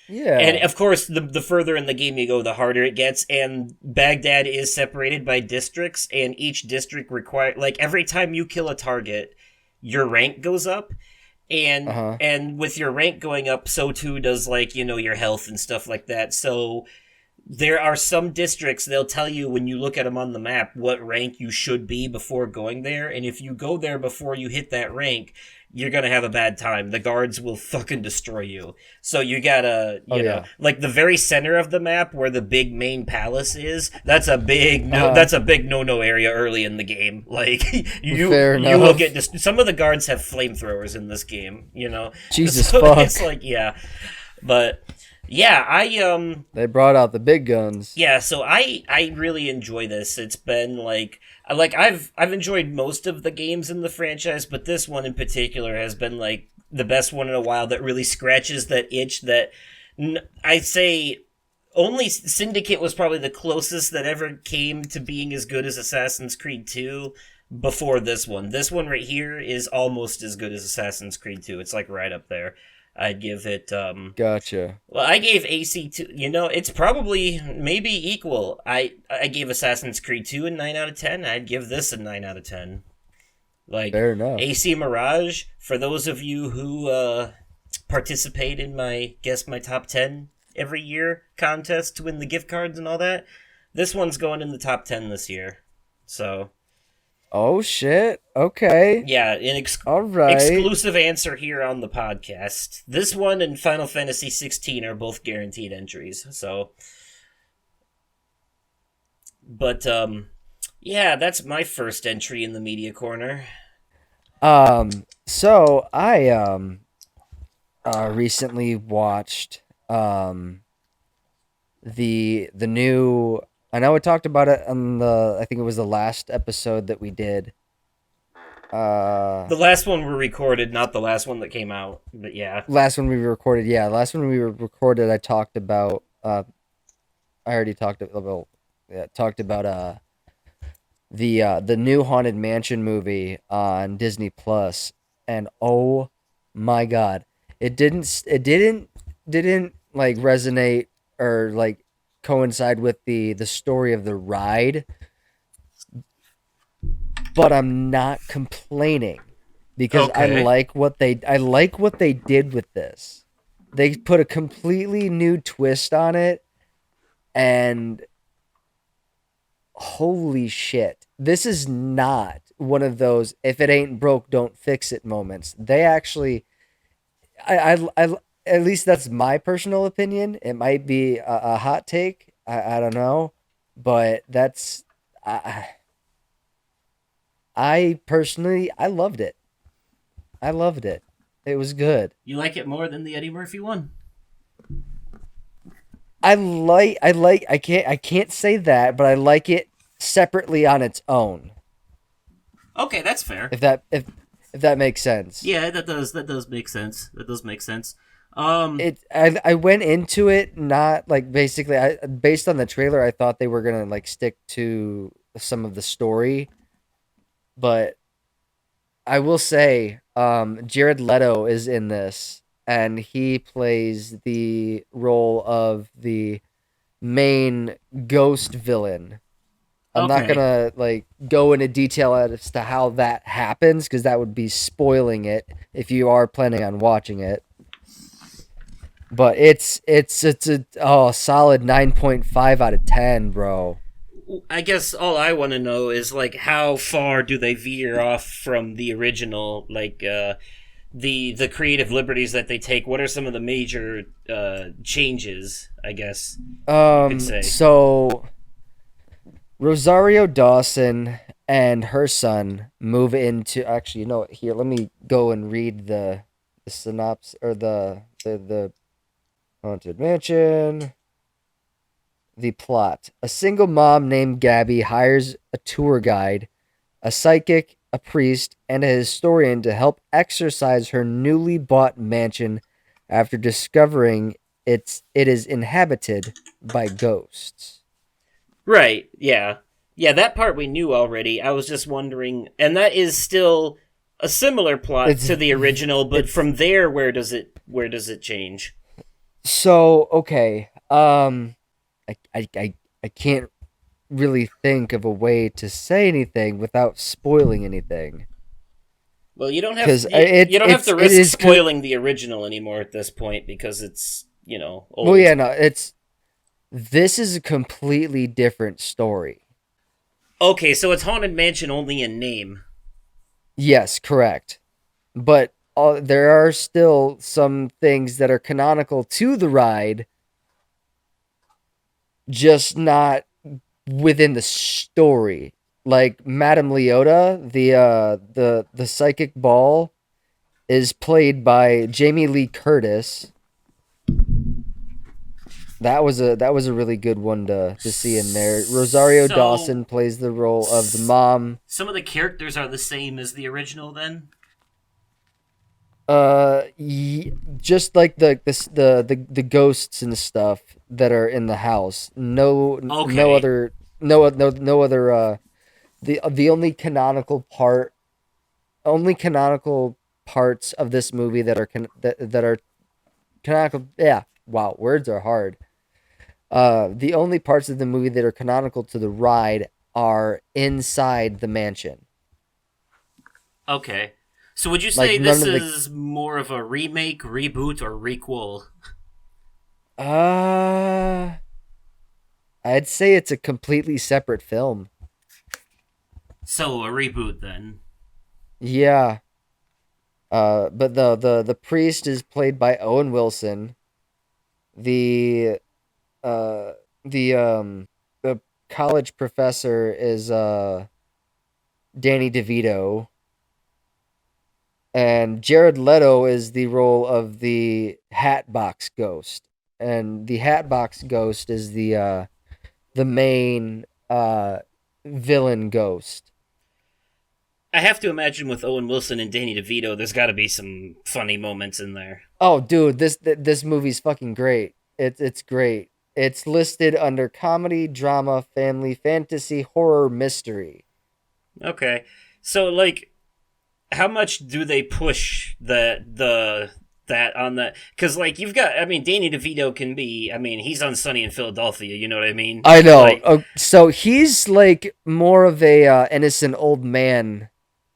Yeah. And, of course, the further in the game you go, the harder it gets. And Baghdad is separated by districts, and each district every time you kill a target, your rank goes up. And with your rank going up, so too does your health and stuff like that. So there are some districts, they'll tell you when you look at them on the map what rank you should be before going there, and if you go there before you hit that rank, you're gonna have a bad time. The guards will fucking destroy you. So you gotta, you know, yeah. like the very center of the map where the big main palace is. That's a big no. That's a big no area early in the game. Like you, Fair you will enough. get. Some of the guards have flamethrowers in this game. You know, Jesus so fuck. it's like but. Yeah, They brought out the big guns. yeah, so I really enjoy this. It's been like I've enjoyed most of the games in the franchise, but this one in particular has been like the best one in a while that really scratches that itch that I say only Syndicate was probably the closest that ever came to being as good as Assassin's Creed 2 before this one. This one right here is almost as good as Assassin's Creed 2. It's like right up there. I'd give it Gotcha. well, I gave AC2, it's probably maybe equal. I gave Assassin's Creed 2 a 9 out of 10. I'd give this a 9 out of 10. Like, Fair enough. AC Mirage, for those of you who participate in my Guess My Top 10 every year contest to win the gift cards and all that, this one's going in the top 10 this year. So, Oh shit. Okay. yeah, an All right. exclusive answer here on the podcast. This one and Final Fantasy 16 are both guaranteed entries. So, but yeah, that's my first entry in the media corner. So I recently watched the new. I know we talked about it on I think it was the last episode that we did. The last one we recorded, not the last one that came out, but yeah. Last one we recorded, yeah. Last one we recorded, I talked about. I already talked about. Yeah, talked about the new Haunted Mansion movie on Disney Plus, and oh my god, it didn't like resonate or like coincide with the story of the ride, but I'm not complaining because Okay. I like what they did with this. They put a completely new twist on it, and holy shit, this is not one of those if it ain't broke don't fix it moments. They actually I at least that's my personal opinion. It might be a hot take. I don't know, but that's I personally I loved it. I loved it. It was good. You like it more than the Eddie Murphy one? I can't say that, but I like it separately on its own. Okay, that's fair. If that makes sense. Yeah, that does make sense. That does make sense. I went into it not like basically based on the trailer I thought they were going to like stick to some of the story, but I will say Jared Leto is in this and he plays the role of the main ghost villain. I'm not Okay. gonna like go into detail as to how that happens because that would be spoiling it if you are planning on watching it. But it's a solid 9.5 out of 10, bro. I guess all I want to know is like how far do they veer off from the original, like the creative liberties that they take? What are some of the major changes? I guess you could say. So Rosario Dawson and her son move into actually, you know what, here, let me go and read the synopsis or the Haunted Mansion. The plot. A single mom named Gabby hires a tour guide, a psychic, a priest, and a historian to help exorcise her newly bought mansion after discovering it is inhabited by ghosts. Right. Yeah. Yeah. That part we knew already. I was just wondering, and that is still a similar plot to the original, but from there, where does it change? So okay, I can't really think of a way to say anything without spoiling anything. Well, you don't have 'Cause you don't have to it risk is spoiling the original anymore at this point because it's older. Well, yeah, no, it's This is a completely different story. Okay, so it's Haunted Mansion only in name. Yes, correct. But there are still some things that are canonical to the ride, just not within the story. Like Madame Leota, the psychic ball is played by Jamie Lee Curtis. That was a really good one to see in there. Rosario So Dawson plays the role of the mom. some of the characters are the same as the original then? Just like the ghosts and stuff that are in the house. No Okay. other no other the only canonical parts of this movie that are that are canonical. Yeah, wow, words are hard. The only parts of the movie that are canonical to the ride are inside the mansion. Okay. So would you Like say none this of the is more of a remake, reboot, or requel? uh I'd say it's a completely separate film. So a reboot then. Yeah. But the priest is played by Owen Wilson. The uh the college professor is Danny DeVito, and Jared Leto is the role of the Hatbox Ghost. And the Hatbox Ghost is the main villain ghost. I have to imagine with Owen Wilson and Danny DeVito, there's got to be some funny moments in there. Oh, dude, this movie's fucking great. It's great. It's listed under comedy, drama, family, fantasy, horror, mystery. Okay. So like how much do they push that on that? Because like you've got, I mean, Danny DeVito can be, I mean, he's on Sunny in Philadelphia. You know what I mean? I know. Like, So he's like more of a innocent old man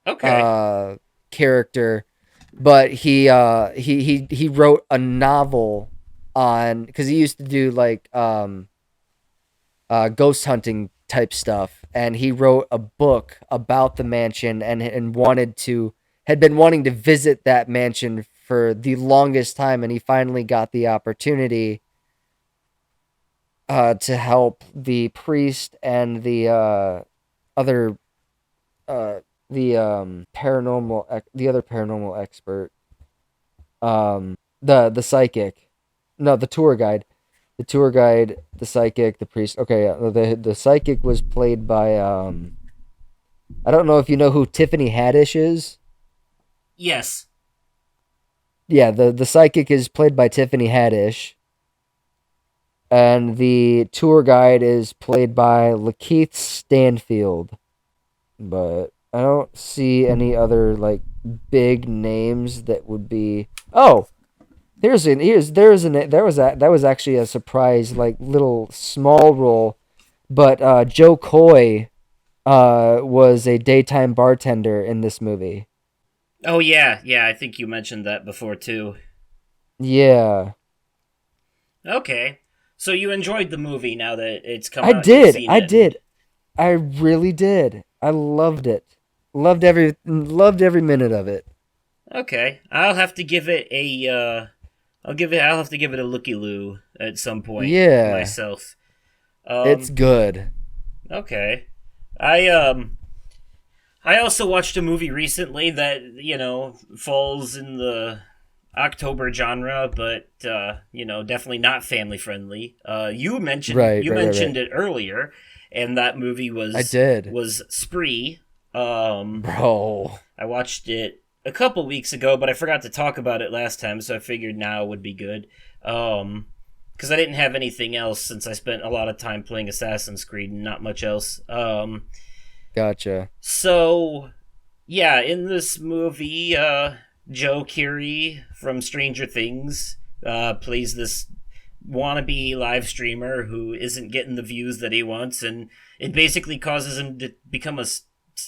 okay, uh, character, but he wrote a novel on because he used to do like ghost hunting type stuff, and he wrote a book about the mansion and had been wanting to visit that mansion for the longest time, and he finally got the opportunity to help the priest and the other the other paranormal expert, the psychic, no, the tour guide, the psychic, the priest. Okay, the psychic was played by I don't know if you know who Tiffany Haddish is. yes. Yeah, the psychic is played by Tiffany Haddish, and the tour guide is played by Lakeith Stanfield. But I don't see any other like big names that would be. Oh, there was actually a surprise like little small role, but Joe Coy was a daytime bartender in this movie. Oh yeah, yeah. I think you mentioned that before too. Yeah, Okay. So you enjoyed the movie now that it's come I out and you've did. seen I it, and did. I really did. I loved it. Loved every minute of it. okay, I'll have to give it a. I'll have to give it a looky loo at some point Yeah, myself. it's Um. good. Okay. I I also watched a movie recently that falls in the October genre, but definitely not family friendly. Right, You right, right, mentioned right. it earlier, and that movie I did, was Spree. bro. I watched it a couple weeks ago, but I forgot to talk about it last time, so I figured now would be good. Because I didn't have anything else since I spent a lot of time playing Assassin's Creed and not much else. Gotcha. So yeah, in this movie, Joe Keery from Stranger Things plays this wannabe live streamer who isn't getting the views that he wants, and it basically causes him to become a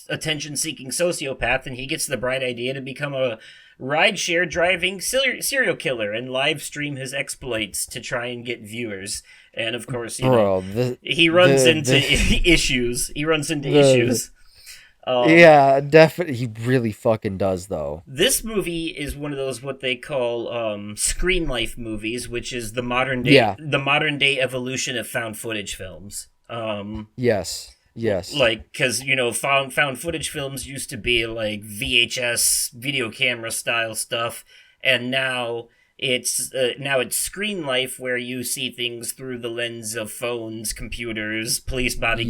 attention-seeking sociopath. And he gets the bright idea to become a rideshare driving serial killer and live stream his exploits to try and get viewers. And of course, Bro, he runs into issues. He runs into issues. Yeah, definitely. He really fucking does, though. This movie is one of those what they call screen life movies, which is the modern day evolution of found footage films. Yes. Like, because found footage films used to be like VHS video camera style stuff, and now it's screen life where you see things through the lens of phones, computers, police body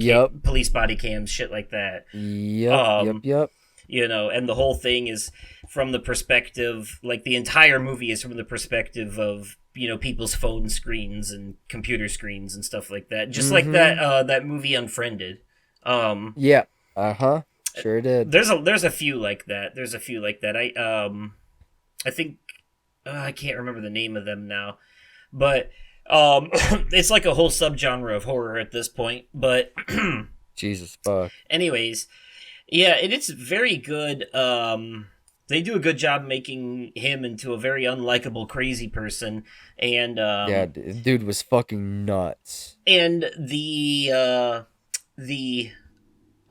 cams, shit like that. Yep. And the whole thing is from the perspective, like the entire movie is from the perspective of people's phone screens and computer screens and stuff like that. Just like that movie Unfriended. Yeah. Sure did. There's a few like that. I think I can't remember the name of them now, but it's like a whole subgenre of horror at this point. But Jesus fuck. Anyways, yeah, it's very good. They do a good job making him into a very unlikable, crazy person, and yeah, dude was fucking nuts. And the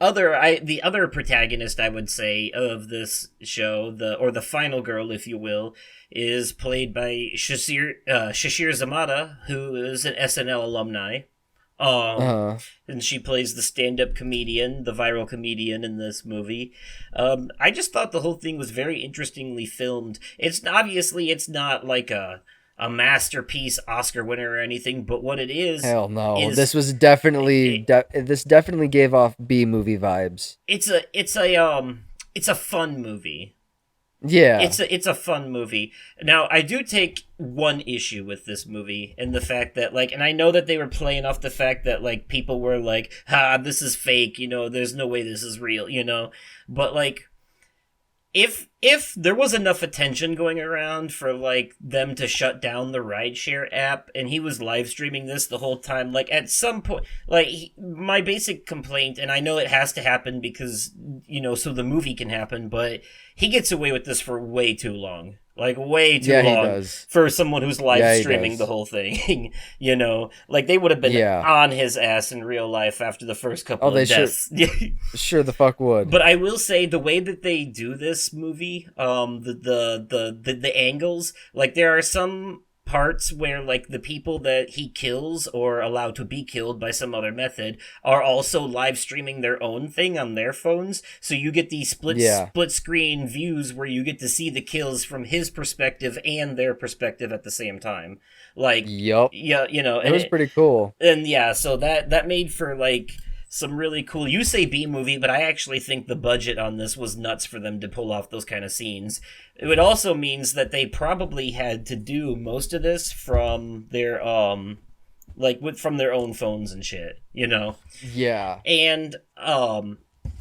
other protagonist, I would say, of this show, the final girl, if you will, is played by Shashir Zamata, who is an SNL alumni. And she plays the stand-up comedian, the viral comedian in this movie. I just thought the whole thing was very interestingly filmed. It's not like a masterpiece Oscar winner or anything, but what it is, hell no, this was definitely this definitely gave off B movie vibes. It's a fun movie. Yeah, it's a fun movie. Now, I do take one issue with this movie and the fact that, like, and I know that they were playing off the fact that, like, people were like, this is fake, there's no way this is real, but, like, if there was enough attention going around for, like, them to shut down the rideshare app, and he was live streaming this the whole time, like, at some point, like, my basic complaint, and I know it has to happen because, so the movie can happen, but he gets away with this for way too long. Like, way too long he does. For someone who's live streaming the whole thing. Like, they would have been on his ass in real life after the first couple of deaths. Sure the fuck would. But I will say, the way that they do this movie, the angles, like, there are some parts where, like, the people that he kills or allowed to be killed by some other method are also live streaming their own thing on their phones, so you get these split screen views where you get to see the kills from his perspective and their perspective at the same time. Like, yep. Yeah, it was pretty cool. And yeah, so that made for, like, some really cool, you say B movie, but I actually think the budget on this was nuts for them to pull off those kind of scenes. It also means that they probably had to do most of this from their from their own phones and shit, Yeah. And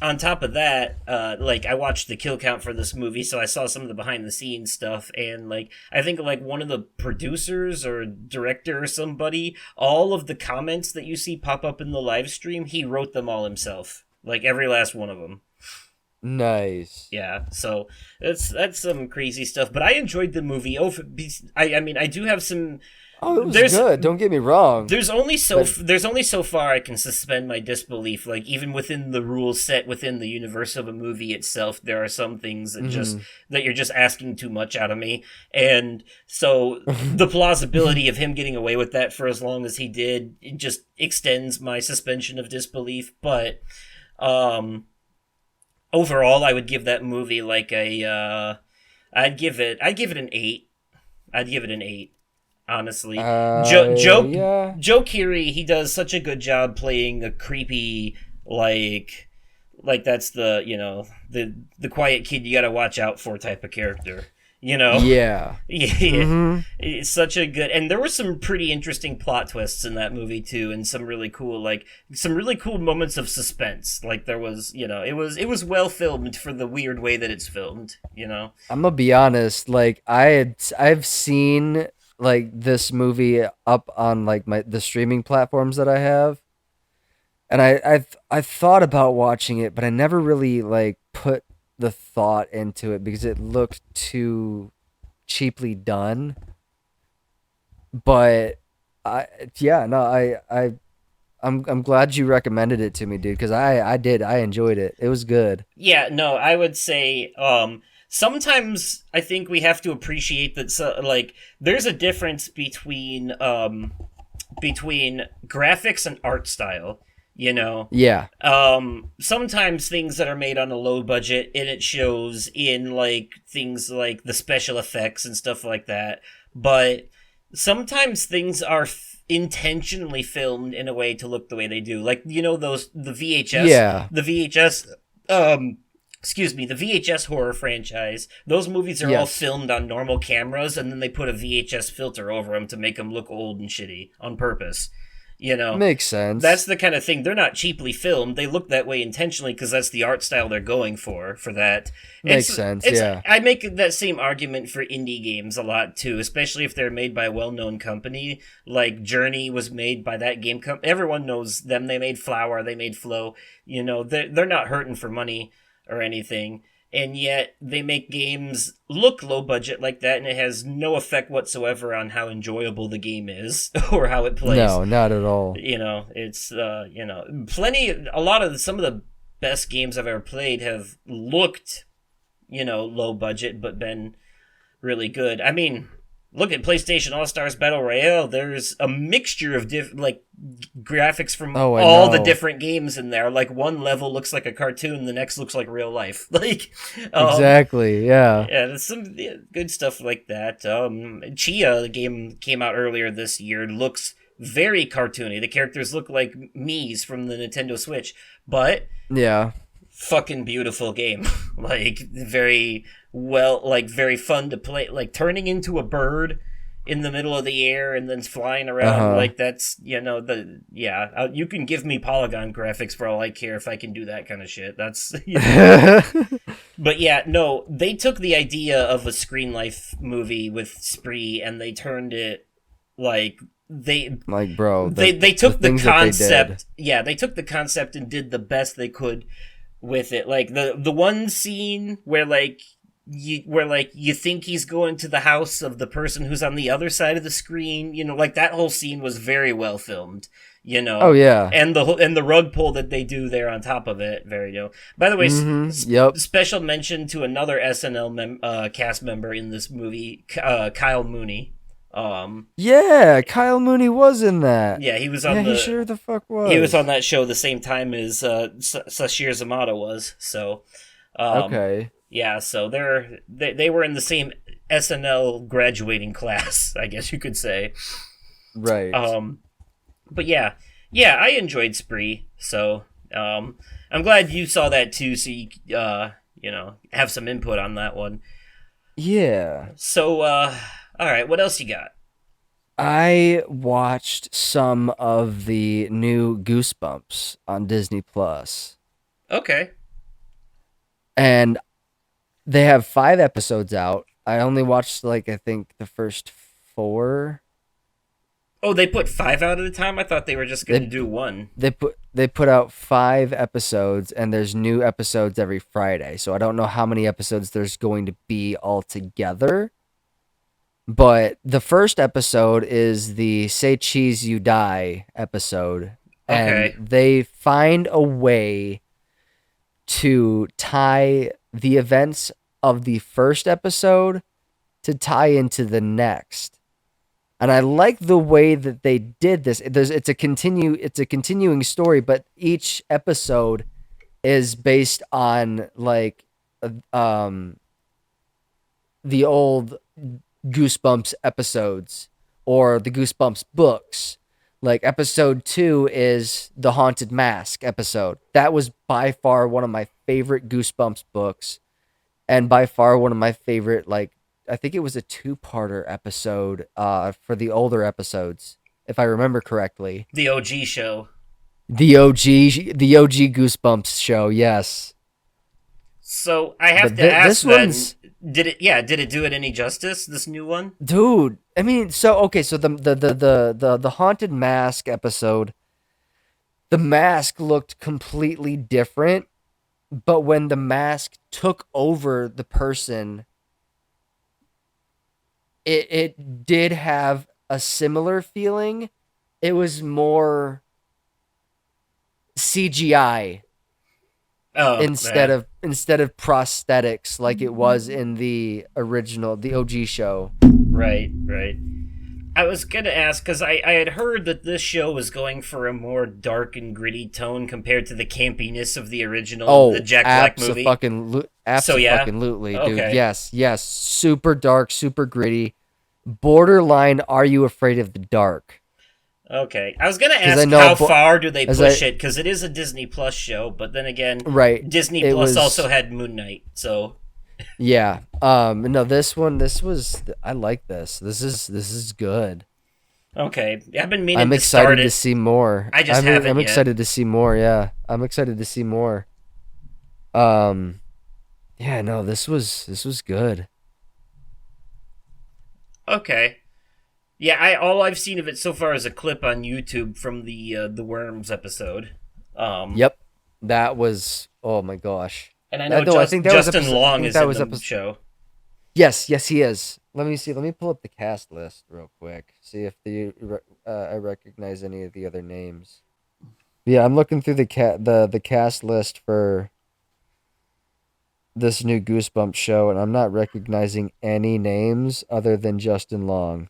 on top of that, I watched the kill count for this movie, so I saw some of the behind the scenes stuff, and, like, I think, like, one of the producers or director or somebody, all of the comments that you see pop up in the live stream, he wrote them all himself. Like, every last one of them. Nice. Yeah, so that's some crazy stuff, but I enjoyed the movie. I do have some... Oh, it was good. Don't get me wrong. There's only so far I can suspend my disbelief. Like, even within the rules set within the universe of a movie itself, there are some things that that you're just asking too much out of me. And so the plausibility of him getting away with that for as long as he did, it just extends my suspension of disbelief. But overall, I would give that movie like I'd give it an 8. I'd give it an 8. Honestly, Joe Keery, he does such a good job playing a creepy, like that's the the quiet kid you gotta watch out for type of character. Yeah. It's such a good, and there were some pretty interesting plot twists in that movie too, and some really cool moments of suspense. Like, there was, it was well filmed for the weird way that it's filmed. I'm gonna be honest, like, I've seen, like, this movie up on, like, the streaming platforms that I have, and I thought about watching it, but I never really, like, put the thought into it because it looked too cheaply done. But I'm glad you recommended it to me, dude, because I enjoyed it. It was good. Yeah, no, I would say sometimes I think we have to appreciate that like there's a difference between graphics and art style, you know. Yeah. Sometimes things that are made on a low budget and it shows in like things like the special effects and stuff like that. But sometimes things are intentionally filmed in a way to look the way they do. Like, you know, the VHS the VHS horror franchise. Those movies are all filmed on normal cameras, and then they put a VHS filter over them to make them look old and shitty on purpose. You know, makes sense. That's the kind of thing. They're not cheaply filmed. They look that way intentionally because that's the art style they're going for that. Makes sense, yeah. I make that same argument for indie games a lot, too, especially if they're made by a well-known company. Like, Journey was made by that game company. Everyone knows them. They made Flower. They made Flow. You know, they're not hurting for money or anything. And yet they make games look low budget like that, and it has no effect whatsoever on how enjoyable the game is or how it plays. No, not at all. You know, it's you know, some of the best games I've ever played have looked, you know, low budget but been really good. I mean, look at PlayStation All-Stars Battle Royale. There's a mixture of graphics from all the different games in there. Like, one level looks like a cartoon, the next looks like real life. Like, exactly, yeah. Yeah, there's some good stuff like that. Chia, the game came out earlier this year, looks very cartoony. The characters look like Mii's from the Nintendo Switch, but yeah, fucking beautiful game. Like, very fun to play. Like, turning into a bird in the middle of the air and then flying around, like, that's, you know, you can give me polygon graphics for all I care if I can do that kind of shit. That's, you know. But yeah, no, they took the idea of a Screen Life movie with Spree and they turned it, like, they took the concept. They took the concept and did the best they could with it. Like, the one scene where you think he's going to the house of the person who's on the other side of the screen, you know, like, that whole scene was very well filmed, you know. Oh yeah. And the rug pull that they do there on top of it, very, you know. By the way, special mention to another SNL cast member in this movie, Kyle Mooney. Yeah, Kyle Mooney was in that. Yeah, he was on he sure the fuck was. He was on that show the same time as Sashir Zamata was. So, okay. Yeah, so they were in the same SNL graduating class, I guess you could say. Right. But yeah, I enjoyed Spree. So, I'm glad you saw that too. So you you know, have some input on that one. Yeah. So, all right, what else you got? I watched some of the new Goosebumps on Disney Plus. Okay. And they have 5 episodes out. I only watched, like, I think the first 4. Oh, they put 5 out at a time? I thought they were just going to do 1. They put out 5 episodes, and there's new episodes every Friday. So I don't know how many episodes there's going to be altogether. But the first episode is the Say Cheese You Die episode. Okay. And they find a way to tie the events of the first episode to tie into the next. And I like the way that they did this. It's a continuing story, but each episode is based on, like, the old Goosebumps episodes or the Goosebumps books. Like, episode 2 is the Haunted Mask episode. That was by far one of my favorite Goosebumps books, and by far one of my favorite, like, I think it was a 2-parter episode for the older episodes, if I remember correctly. The OG show. The OG Goosebumps show, yes. So I have to ask then, did it do it any justice, this new one? Dude, I mean, so the Haunted Mask episode, the mask looked completely different, but when the mask took over the person, it did have a similar feeling. It was more CGI Oh, yeah. instead of prosthetics like it was in the original, the OG show. Right, right. I was gonna ask because I had heard that this show was going for a more dark and gritty tone compared to the campiness of the original, the Oh, Jack Black movie. So yeah, absolutely, dude. okay, Yes, yes. Super dark, super gritty. Borderline, are you afraid of the dark? okay. I was gonna Because I ask know, how far do they as push I it because it is a Disney Plus show, but then again, right, Disney it Plus was also had Moon Knight, so yeah. No, this was I like this. This is good. okay. I've been meaning I'm to start excited to it. see more. I just haven't I'm yet. excited to see more. Yeah, I'm excited to see more. Um, yeah, no, this was good. Okay. Yeah, I all I've seen of it so far is a clip on YouTube from the Worms episode. Um, Yep, that was. Oh my gosh. and I know No, I think that was Justin episode. I Long think is that in was the episode. show. Yes, yes, he is. Let me see. Let me pull up the cast list real quick. See if I recognize any of the other names. Yeah, I'm looking through the cast list for this new Goosebumps show, and I'm not recognizing any names other than Justin Long.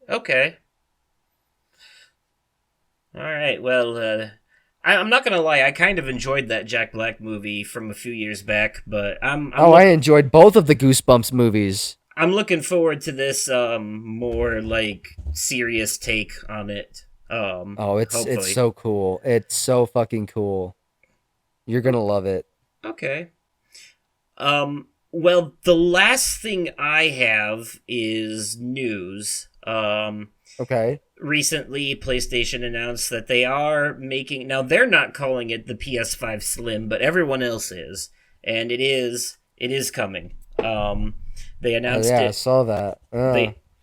Okay. All right. Well, I'm not gonna lie. I kind of enjoyed that Jack Black movie from a few years back, but Oh, I enjoyed both of the Goosebumps movies. I'm looking forward to this more like serious take on it. Oh, it's Hopefully. so cool. It's so fucking cool. You're gonna love it. Okay. Well, the last thing I have is news. Okay. Recently PlayStation announced that they are making, now they're not calling it the PS5 Slim, but everyone else is, and it is coming. They Oh announced yeah, I it saw that.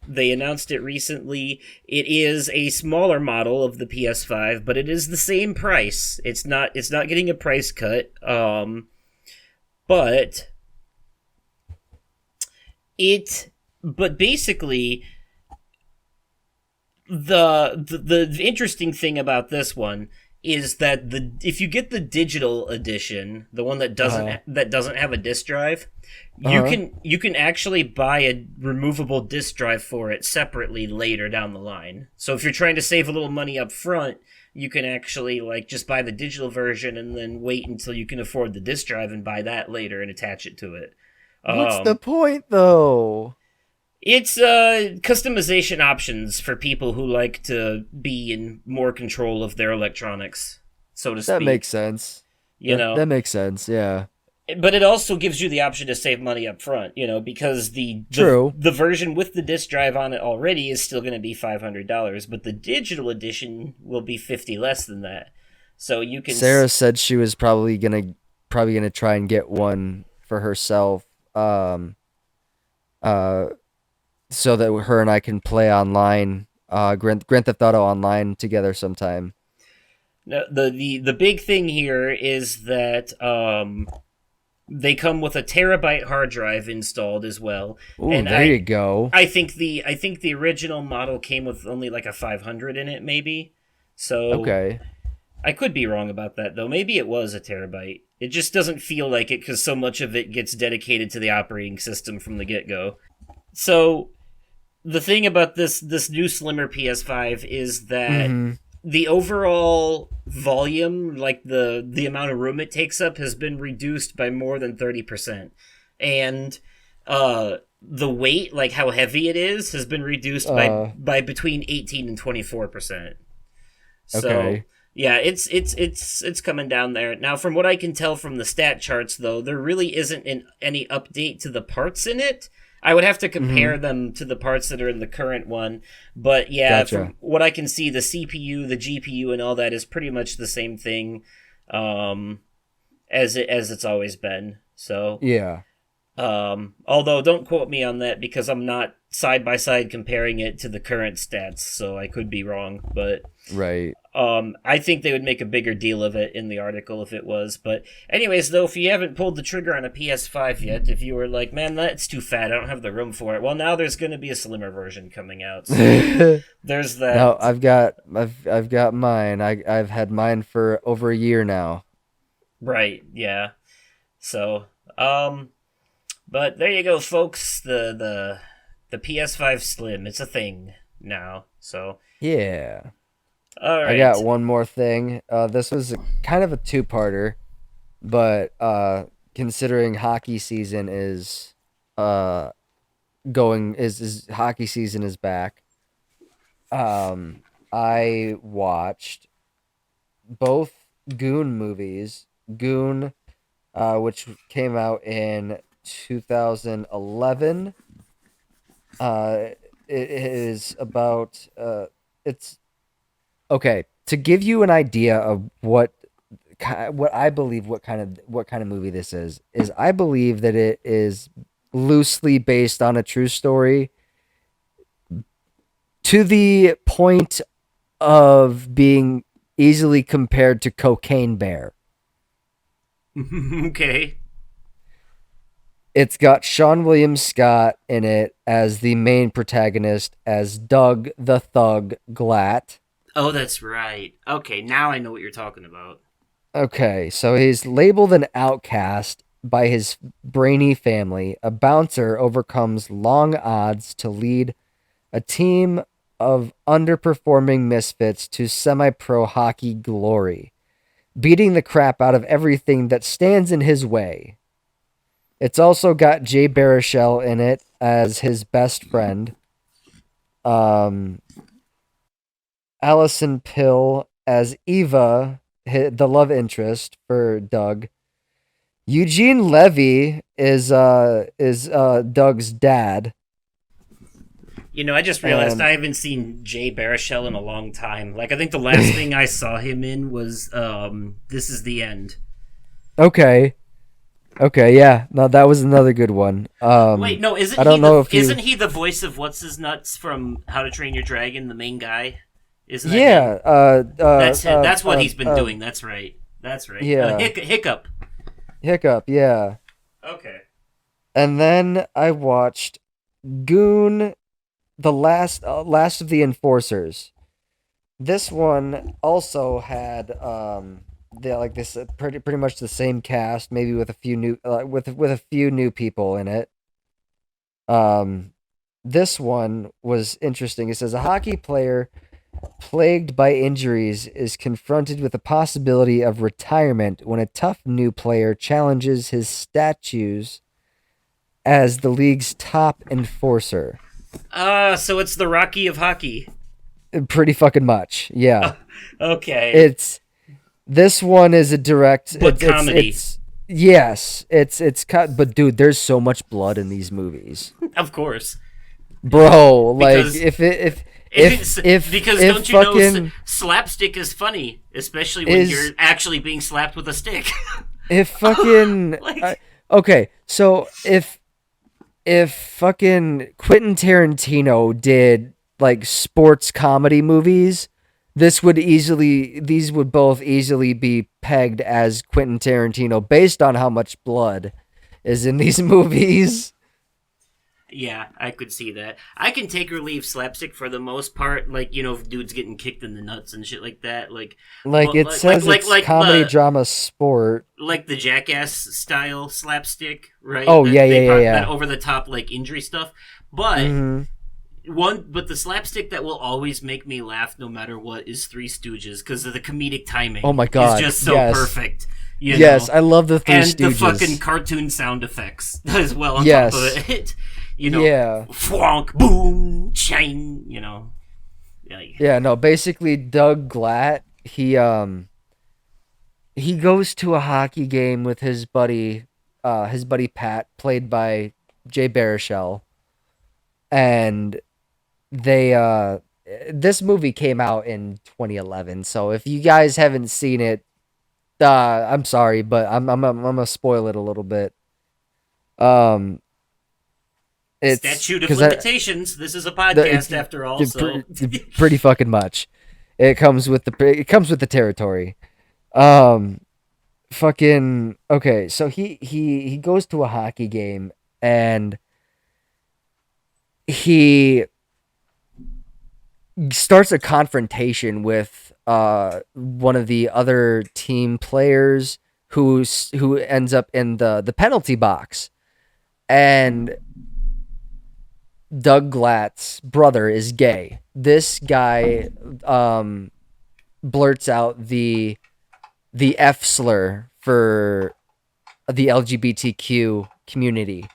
they announced it recently. It is a smaller model of the PS5, but it is the same price. It's not getting a price cut. But it but basically the interesting thing about this one is that the if you get the digital edition, the one Uh that doesn't have a disk drive, huh. you can actually buy a removable disk drive for it separately later down the line. So if you're trying to save a little money up front, you can actually like just buy the digital version and then wait until you can afford the disk drive and buy that later and attach it to it. What's the Um, point though? it's customization options for people who like to be in more control of their electronics, so to That makes speak. sense. You know, That makes sense. Yeah. but it also gives you the option to save money up front. You know, because True. the version with the disc drive on it already is still going to be $500, but the digital edition will be 50 less than that. So you can Sarah said she was probably gonna try and get one for herself. Uh, so that her and I can play online, Grand Theft Auto online together sometime. no, the big thing here is that they come with a terabyte hard drive installed as well, Ooh, and there you go. I think the original model came with only like a 500 in it, maybe. So Okay. I could be wrong about that though. Maybe it was a terabyte. It just doesn't feel like it because so much of it gets dedicated to the operating system from the get go. So the thing about this new slimmer PS5 is that Mm-hmm. the overall volume, like the amount of room it takes up, has been reduced by more than 30%, and the weight, like how heavy it is, has been reduced Uh. by between 18 and 24%. So Okay. yeah, it's coming down there now. From what I can tell from the stat charts, though, there really isn't any update to the parts in it. I would have to Mm-hmm. compare them to the parts that are in the current one, but yeah, Gotcha. from what I can see, the CPU, the GPU, and all that is pretty much the same thing, as it's always been. So Yeah. Although don't quote me on that because I'm not side by side comparing it to the current stats, so I could be wrong. But Right. I think they would make a bigger deal of it in the article if it was. But anyways, though, if you haven't pulled the trigger on a PS5 yet, if you were like, man, that's too fat, I don't have the room for it. Well, now there's going to be a slimmer version coming out. So there's that. No, I've got mine. I've had mine for over a year now. Right. Yeah. So, but there you go, folks. The PS5 Slim. It's a thing now. So, Yeah. all I right. got one more thing. This was kind of a two-parter, but considering hockey season is uh going is hockey season is back. I watched both Goon movies. Goon, which came out in 2011. It is about it's okay to give you an idea of what I believe what kind of movie this is I believe that it is loosely based on a true story to the point of being easily compared to Cocaine Bear. Okay. It's got Sean William Scott in it as the main protagonist as Doug the Thug Glatt. Oh, that's right. Okay, now I know what you're talking about. Okay, so he's labeled an outcast by his brainy family. A bouncer overcomes long odds to lead a team of underperforming misfits to semi pro hockey glory, beating the crap out of everything that stands in his way. It's also got Jay Baruchel in it as his best friend. Um, Allison Pill as Eva, the love interest for Doug. Eugene Levy is Doug's dad. I just realized And I haven't seen Jay Baruchel in a long time. Like, I think the last thing I saw him in was This Is the End. okay, yeah, no, that was another good one. Wait, no, I don't know if you, isn't he the voice of What's His Nuts from How to Train Your Dragon, the main guy? Isn't that yeah, him? That's him. That's what he's been doing. That's right. That's right. Yeah. Hiccup. Hiccup, yeah. Okay. And then I watched Goon, the last of the Enforcers. This one also had this pretty much the same cast, maybe with a few new with a few new people in it. This one was interesting. It says a hockey player plagued by injuries is confronted with the possibility of retirement when a tough new player challenges his statues as the league's top enforcer. So it's the Rocky of hockey. Pretty fucking much, yeah. Okay. It's this one is a direct But comedy. Yes, it's cut. But dude, there's so much blood in these movies, Of course. bro. Like Because because if don't you know fucking slapstick is funny, especially when is you're actually being slapped with a stick. if fucking Like- okay, so if fucking Quentin Tarantino did like sports comedy movies, these would both easily be pegged as Quentin Tarantino based on how much blood is in these movies. Yeah, I could see that. I can take or leave slapstick for the most part, like, if dudes getting kicked in the nuts and shit like that. Like It says it's comedy, the, drama, sport. like the Jackass style slapstick, right? Oh, yeah. That over the top like injury stuff. But Mhm. but the slapstick that will always make me laugh no matter what is Three Stooges because of the comedic timing. Oh my God, is just so yes. perfect. Yes, I love the Three and Stooges. the fucking cartoon sound effects as well on Yes. top of it. Yeah. Fwonk, boom, chain. Like, Yeah, no, basically Doug Glatt, he goes to a hockey game with his buddy Pat, played by Jay Baruchel, and they this movie came out in 2011. So if you guys haven't seen it, I'm sorry, but I'm gonna spoil it a little bit. Um, it's Statute of because limitations. This is a podcast after all, so pretty fucking much. It comes with the territory. Um, fucking okay. So he goes to a hockey game and he starts a confrontation with one of the other team players who ends up in the penalty box, and Doug Glatt's brother is gay. This guy blurts out the F slur for the LGBTQ community,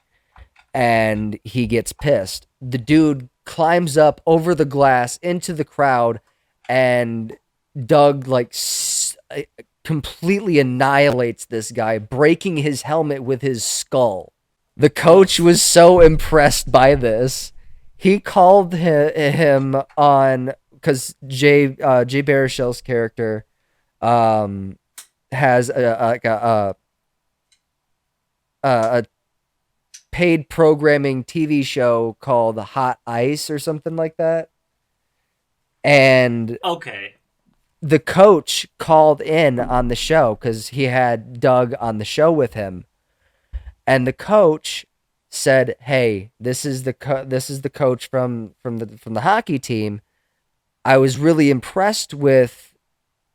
and he gets pissed. The dude climbs up over the glass into the crowd, and Doug completely annihilates this guy, breaking his helmet with his skull. The coach was so impressed by this, he called him on, because Jay Baruchel's character has a paid programming TV show called Hot Ice or something like that. And okay. the coach called in on the show because he had Doug on the show with him. And the coach said, "Hey, this is the coach from the hockey team. I was really impressed with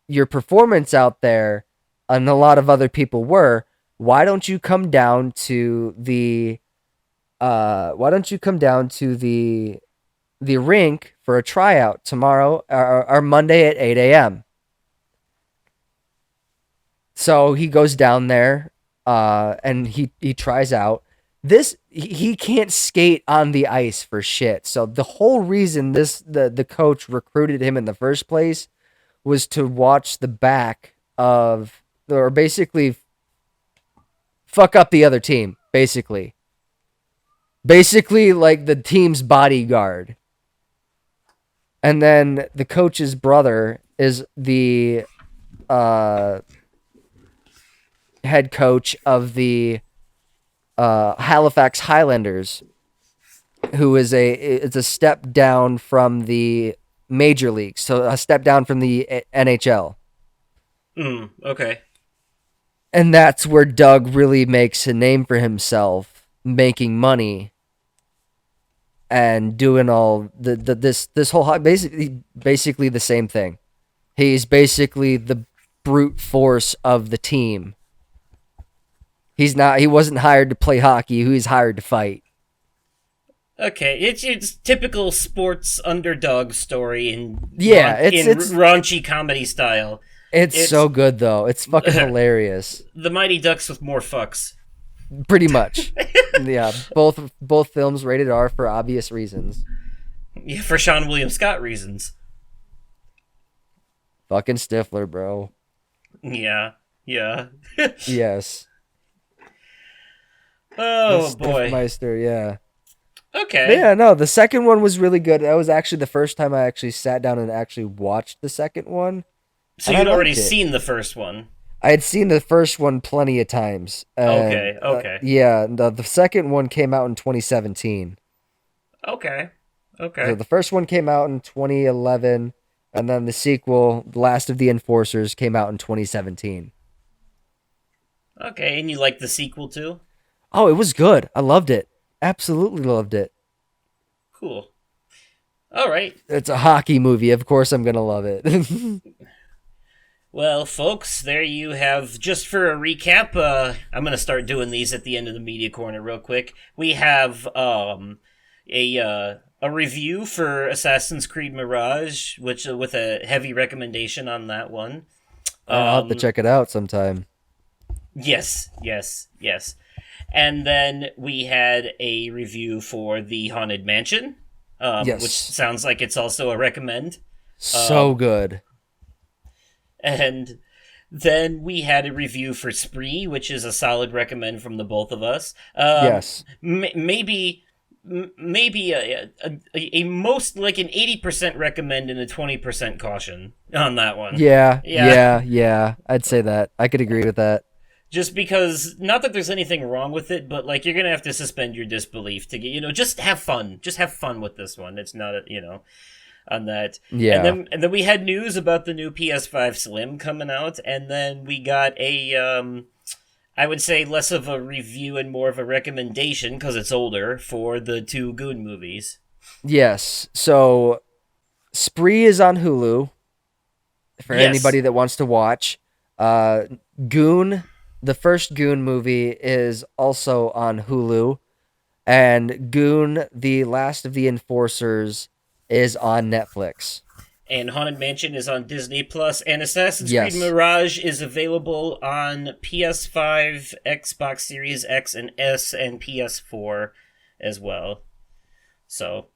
your performance out there, and a lot of other people were. Why don't you come down to the rink for a tryout tomorrow or Monday at 8 a.m. So he goes down there, and he tries out. He can't skate on the ice for shit. So the whole reason the coach recruited him in the first place was to watch the back of, or basically fuck up the other team, basically like the team's bodyguard. And then the coach's brother is the head coach of the Halifax Highlanders, who is a step down from the major leagues, so a step down from the NHL. Okay. And that's where Doug really makes a name for himself, making money and doing all this whole basically the same thing. He's basically the brute force of the team. He wasn't hired to play hockey, he was hired to fight. Okay, it's typical sports underdog story in it's raunchy comedy style. It's so good though. It's fucking hilarious. The Mighty Ducks with more fucks. Pretty much. Yeah, both films rated R for obvious reasons. Yeah, for Sean William Scott reasons. Fucking Stifler, bro. Yeah. Yes. Oh boy. Stiffmeister, yeah. Okay. But yeah, no, the second one was really good. That was actually the first time I actually sat down and actually watched the second one. So you'd already seen the first one. I had seen the first one plenty of times. And, okay. Yeah, the second one came out in 2017. Okay. So the first one came out in 2011, and then the sequel, Last of the Enforcers, came out in 2017. Okay, and you like the sequel too? Oh, it was good. I loved it. Absolutely loved it. Cool. All right. It's a hockey movie. Of course I'm going to love it. Well, folks, there you have, just for a recap, I'm going to start doing these at the end of the Media Corner real quick. We have a review for Assassin's Creed Mirage, which with a heavy recommendation on that one. I'll have to check it out sometime. Yes. And then we had a review for The Haunted Mansion, yes. Which sounds like it's also a recommend. So good. And then we had a review for Spree, which is a solid recommend from the both of us. Yes. Maybe a most like an 80% recommend and a 20% caution on that one. Yeah. I'd say that. I could agree with that. Just because, not that there's anything wrong with it, but like you're gonna have to suspend your disbelief to get, just have fun. Just have fun with this one. It's not, on that. Yeah. And then we had news about the new PS5 Slim coming out, and then we got I would say less of a review and more of a recommendation because it's older for the two Goon movies. Yes. So Spree is on Hulu for Yes. anybody that wants to watch. Goon, the first Goon movie, is also on Hulu, and Goon, the Last of the Enforcers, is on Netflix. And Haunted Mansion is on Disney Plus, and Assassin's Yes. Creed Mirage is available on PS5, Xbox Series X and S, and PS4 as well. So,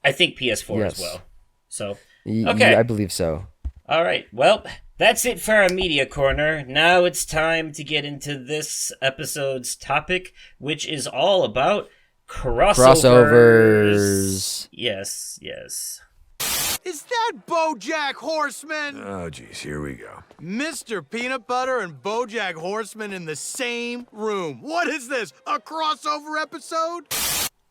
I think PS4 as Yes. well. So, Okay. Okay. I believe so. all right. Well, that's it for our media corner. Now it's time to get into this episode's topic, which is all about crossovers. Yes. Is that BoJack Horseman? Oh, geez, here we go. Mr. Peanut Butter and BoJack Horseman in the same room. What is this, a crossover episode?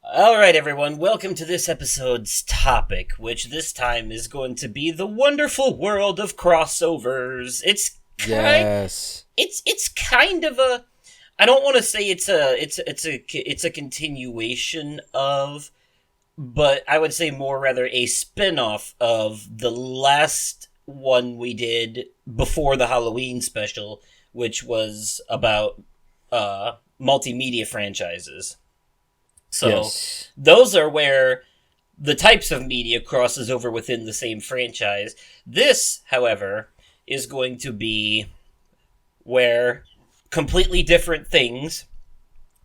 All right, everyone. Welcome to this episode's topic, which this time is going to be the wonderful world of crossovers. It's Yes. it's kind of a. I don't want to say it's a continuation of, but I would say more rather a spin-off of the last one we did before the Halloween special, which was about multimedia franchises. So Yes. those are where the types of media crosses over within the same franchise. This, however, is going to be where completely different things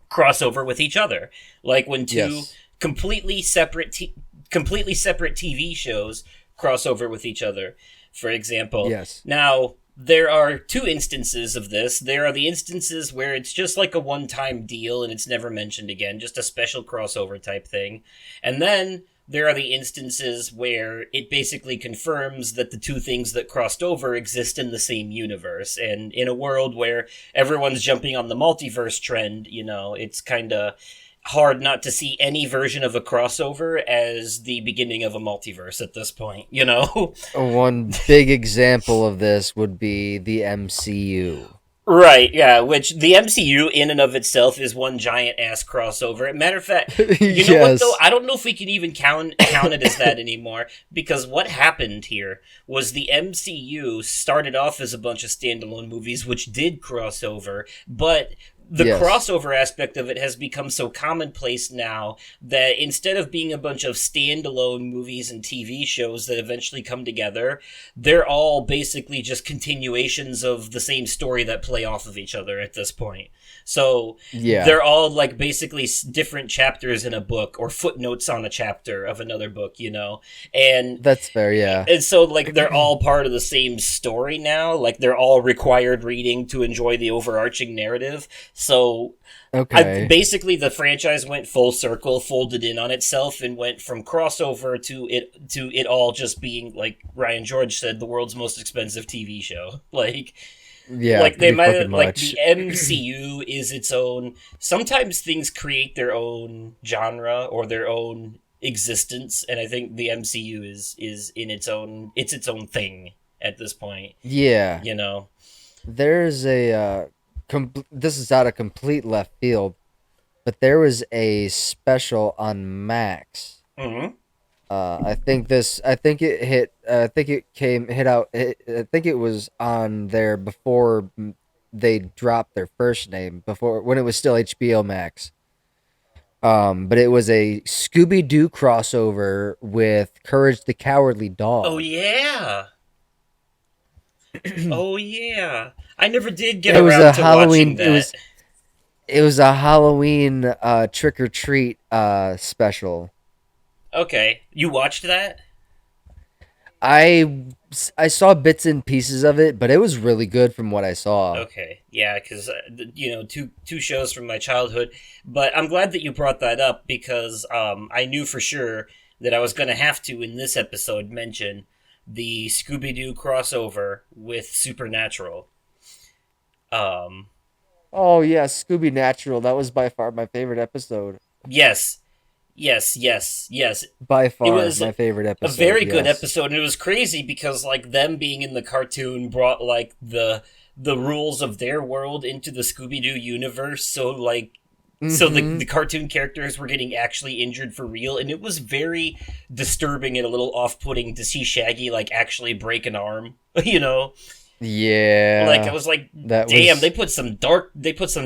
cross over with each other. Like when two Yes. completely separate TV shows cross over with each other. For example, Yes. now there are two instances of this. There are the instances where it's just like a one-time deal and it's never mentioned again, just a special crossover type thing. And then there are the instances where it basically confirms that the two things that crossed over exist in the same universe. And in a world where everyone's jumping on the multiverse trend, it's kind of hard not to see any version of a crossover as the beginning of a multiverse at this point, One big example of this would be the MCU. Right, yeah, which the MCU in and of itself is one giant ass crossover. Matter of fact, you know what Yes. though? I don't know if we can even count it as that anymore, because what happened here was the MCU started off as a bunch of standalone movies which did cross over, but the Yes. crossover aspect of it has become so commonplace now that instead of being a bunch of standalone movies and TV shows that eventually come together, they're all basically just continuations of the same story that play off of each other at this point. So Yeah. they're all like basically different chapters in a book or footnotes on a chapter of another book, and That's fair, yeah. and so, like, they're all part of the same story now. Like, they're all required reading to enjoy the overarching narrative. So, Okay. basically, the franchise went full circle, folded in on itself, and went from crossover to it all just being, like Ryan George said, the world's most expensive TV show. Yeah, Like they pretty might fucking like much. the MCU is its own. Sometimes things create their own genre or their own existence, and I think the MCU is in its own. It's its own thing at this point. Yeah. There's a this is out of complete left field, but there was a special on Max. Mm-hmm. I think it was on there before they dropped their first name, before when it was still HBO Max. But it was a Scooby-Doo crossover with Courage the Cowardly Dog. Oh yeah. Oh yeah. I never did get It was around a to Halloween. watching that. It was a Halloween trick or treat special. Okay, you watched that? I saw bits and pieces of it, but it was really good from what I saw. Okay, yeah, because two shows from my childhood. But I'm glad that you brought that up because I knew for sure that I was going to have to in this episode mention the Scooby-Doo crossover with Supernatural. Oh yeah, Scooby Natural. That was by far my favorite episode. Yes, yes. By It far was my favorite a episode. very good Yes. episode, and it was crazy because like them being in the cartoon brought like the rules of their world into the Scooby Doo universe. So like so Mm-hmm. the cartoon characters were getting actually injured for real, and it was very disturbing and a little off putting to see Shaggy like actually break an arm. You know, like I Yeah. was like, That damn, was they put some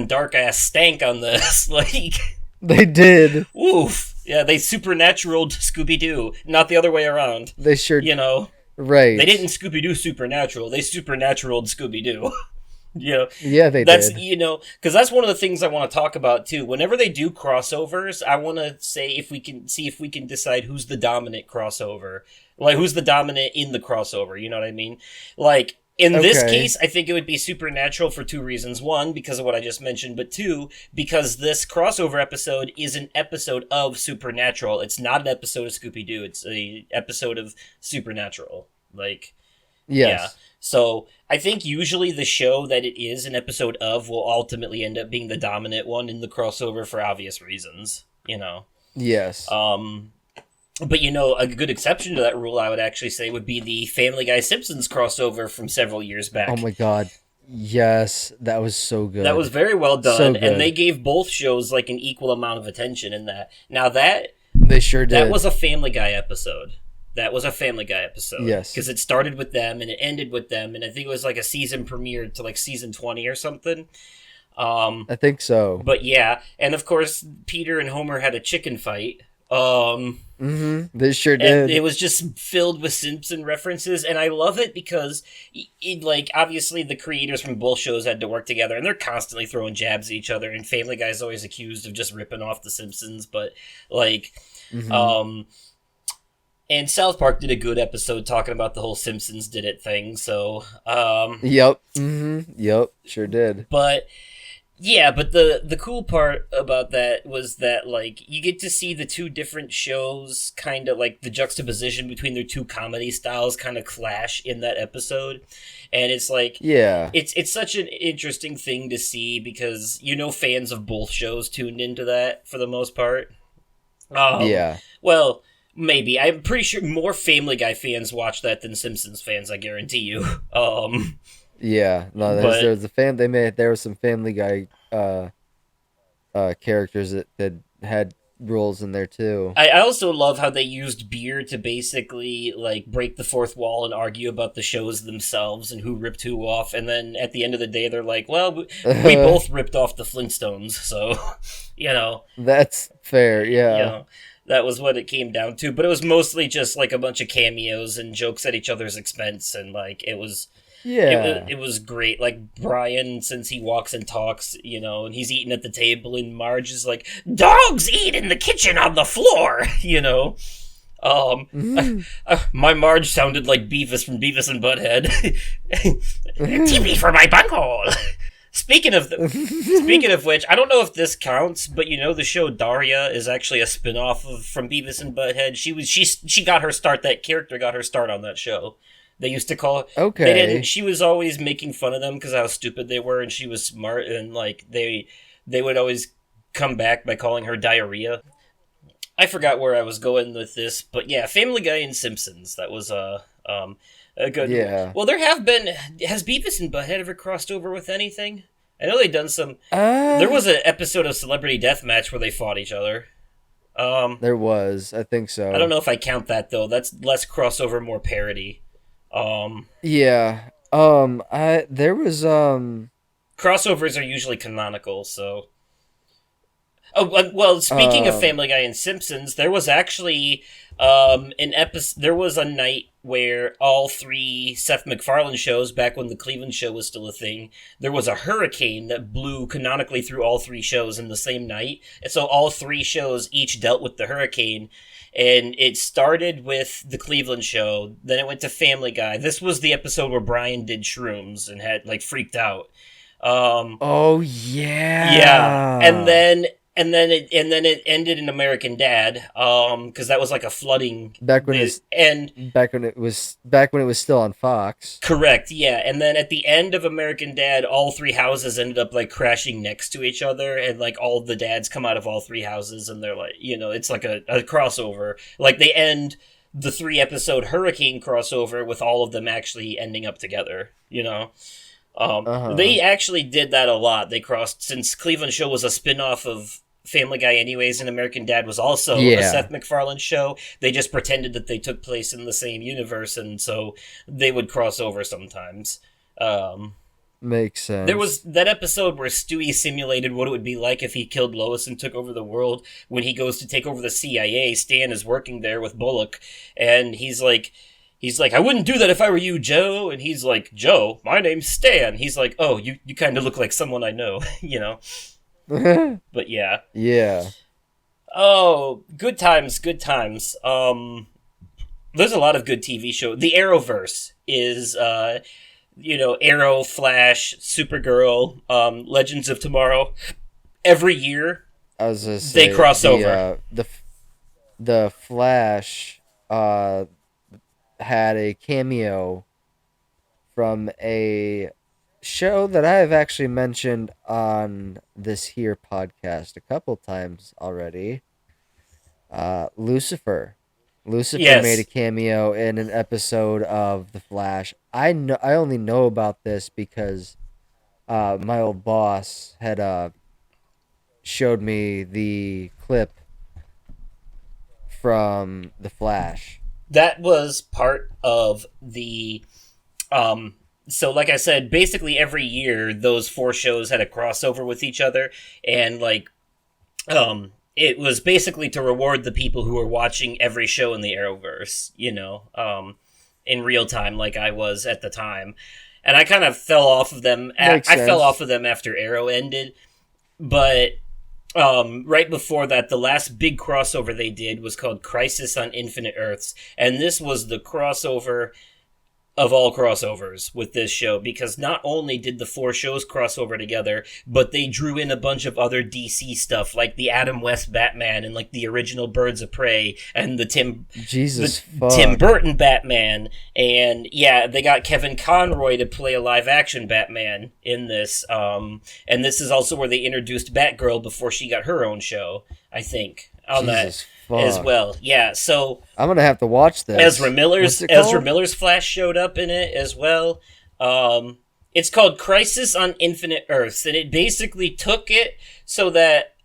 dark ass stank on this. Like, they did. oof, yeah, they supernaturaled Scooby Doo, not the other way around. They sure You know, right. they didn't Scooby Doo supernatural, they supernaturaled Scooby Doo. You know, Yeah, they that's did. because that's one of the things I want to talk about too. Whenever they do crossovers, I want to say if we can see if we can decide who's the dominant crossover, like who's the dominant in the crossover. You know what I mean? Like in this Okay. case, I think it would be Supernatural for two reasons: one, because of what I just mentioned, but two, because this crossover episode is an episode of Supernatural. It's not an episode of Scooby Doo. It's a episode of Supernatural. Like. Yeah. Yes. So I think usually the show that it is an episode of will ultimately end up being the dominant one in the crossover for obvious reasons, you know. Yes. But a good exception to that rule I would actually say would be the Family Guy Simpsons crossover from several years back. Oh my god. Yes, that was so good. That was very well done, So good. and they gave both shows like an equal amount of attention in that. Now They sure did. that was a Family Guy episode. That was a Family Guy episode. Yes. Because it started with them and it ended with them, and I think it was like a season premiere to like season 20 or something. I think so. But yeah, and of course Peter and Homer had a chicken fight. They sure And did. it was just filled with Simpson references, and I love it because, like, obviously the creators from both shows had to work together, and they're constantly throwing jabs at each other. And Family Guy's always accused of just ripping off the Simpsons, but like, and South Park did a good episode talking about the whole Simpsons did it thing. So, Yep. Yep. Sure did. but yeah, but the cool part about that was that like you get to see the two different shows kind of like the juxtaposition between their two comedy styles kind of clash in that episode. And it's like Yeah. it's such an interesting thing to see because fans of both shows tuned into that for the most part. Yeah. Well, maybe. I'm pretty sure more Family Guy fans watch that than Simpsons fans, I guarantee you. Yeah. No, But- there was there was some Family Guy characters that had roles in there too. I also love how they used beer to basically like break the fourth wall and argue about the shows themselves and who ripped who off, and then at the end of the day they're like, well, we both ripped off the Flintstones, so That's fair. Yeah. that was what it came down to. But it was mostly just like a bunch of cameos and jokes at each other's expense, and like it was great. Like Brian, since he walks and talks, and he's eating at the table, and Marge is like, "Dogs eat in the kitchen on the floor," My Marge sounded like Beavis from Beavis and Butthead. TV for my bunghole. Speaking of which, I don't know if this counts, but the show Daria is actually a spin-off from Beavis and Butthead. She got her start. That character got her start on that show. They used to call her. Okay. They didn't. She was always making fun of them because how stupid they were, and she was smart, and like they would always come back by calling her Diarrhea. I forgot where I was going with this, but yeah, Family Guy and Simpsons. That was a good. Yeah. Well, has Beavis and Butthead ever crossed over with anything? I know they've done some. There was an episode of Celebrity Deathmatch where they fought each other. There was. I think so. I don't know if I count that though. That's less crossover, more parody. Yeah. There was Crossovers are usually canonical, so. Oh well. Speaking of Family Guy and Simpsons, there was actually an episode. There was a night where all three Seth MacFarlane shows, back when the Cleveland Show was still a thing, there was a hurricane that blew canonically through all three shows in the same night, and so all three shows each dealt with the hurricane. And it started with the Cleveland Show, then it went to Family Guy. This was the episode where Brian did shrooms and had like freaked out. Oh yeah. Yeah, and then it ended in American Dad, because that was like a flooding. Back when it was still on Fox. Correct, yeah. And then at the end of American Dad, all three houses ended up like crashing next to each other, and like all the dads come out of all three houses, and they're like, it's like a crossover. Like they end the 3-episode Hurricane crossover with all of them actually ending up together. They actually did that a lot. They crossed, since Cleveland Show was a spin-off of Family Guy anyways, and American Dad was also a Seth MacFarlane show. They just pretended that they took place in the same universe, and so they would cross over sometimes. Makes sense. There was that episode where Stewie simulated what it would be like if he killed Lois and took over the world. When he goes to take over the CIA, Stan is working there with Bullock, and he's like, I wouldn't do that if I were you, Joe. And he's like, Joe, my name's Stan. He's like, oh, you kind of look like someone I know, But yeah. Yeah. Oh, good times. There's a lot of good TV shows. The Arrowverse is, Arrow, Flash, Supergirl, Legends of Tomorrow. Every year, I was gonna say, they cross over. The Flash had a cameo from a show that I have actually mentioned on this here podcast a couple times already. Lucifer. Yes. Made a cameo in an episode of The Flash. I only know about this because my old boss had showed me the clip from The Flash. That was part of the so like I said, basically every year those 4 shows had a crossover with each other, and it was basically to reward the people who were watching every show in the Arrowverse, in real time, like I was at the time. And I kind of fell off of them. I fell off of them after Arrow ended, but right before that, the last big crossover they did was called Crisis on Infinite Earths, and this was the crossover of all crossovers with this show, because not only did the 4 shows cross over together, but they drew in a bunch of other DC stuff, like the Adam West Batman and like the original Birds of Prey and the Tim Burton Batman, and yeah, they got Kevin Conroy to play a live action Batman in this, and this is also where they introduced Batgirl before she got her own show, I think, on that as well. Yeah, so I'm gonna have to watch this. Ezra Miller's Flash showed up in it as well. It's called Crisis on Infinite Earths, and it basically took it so that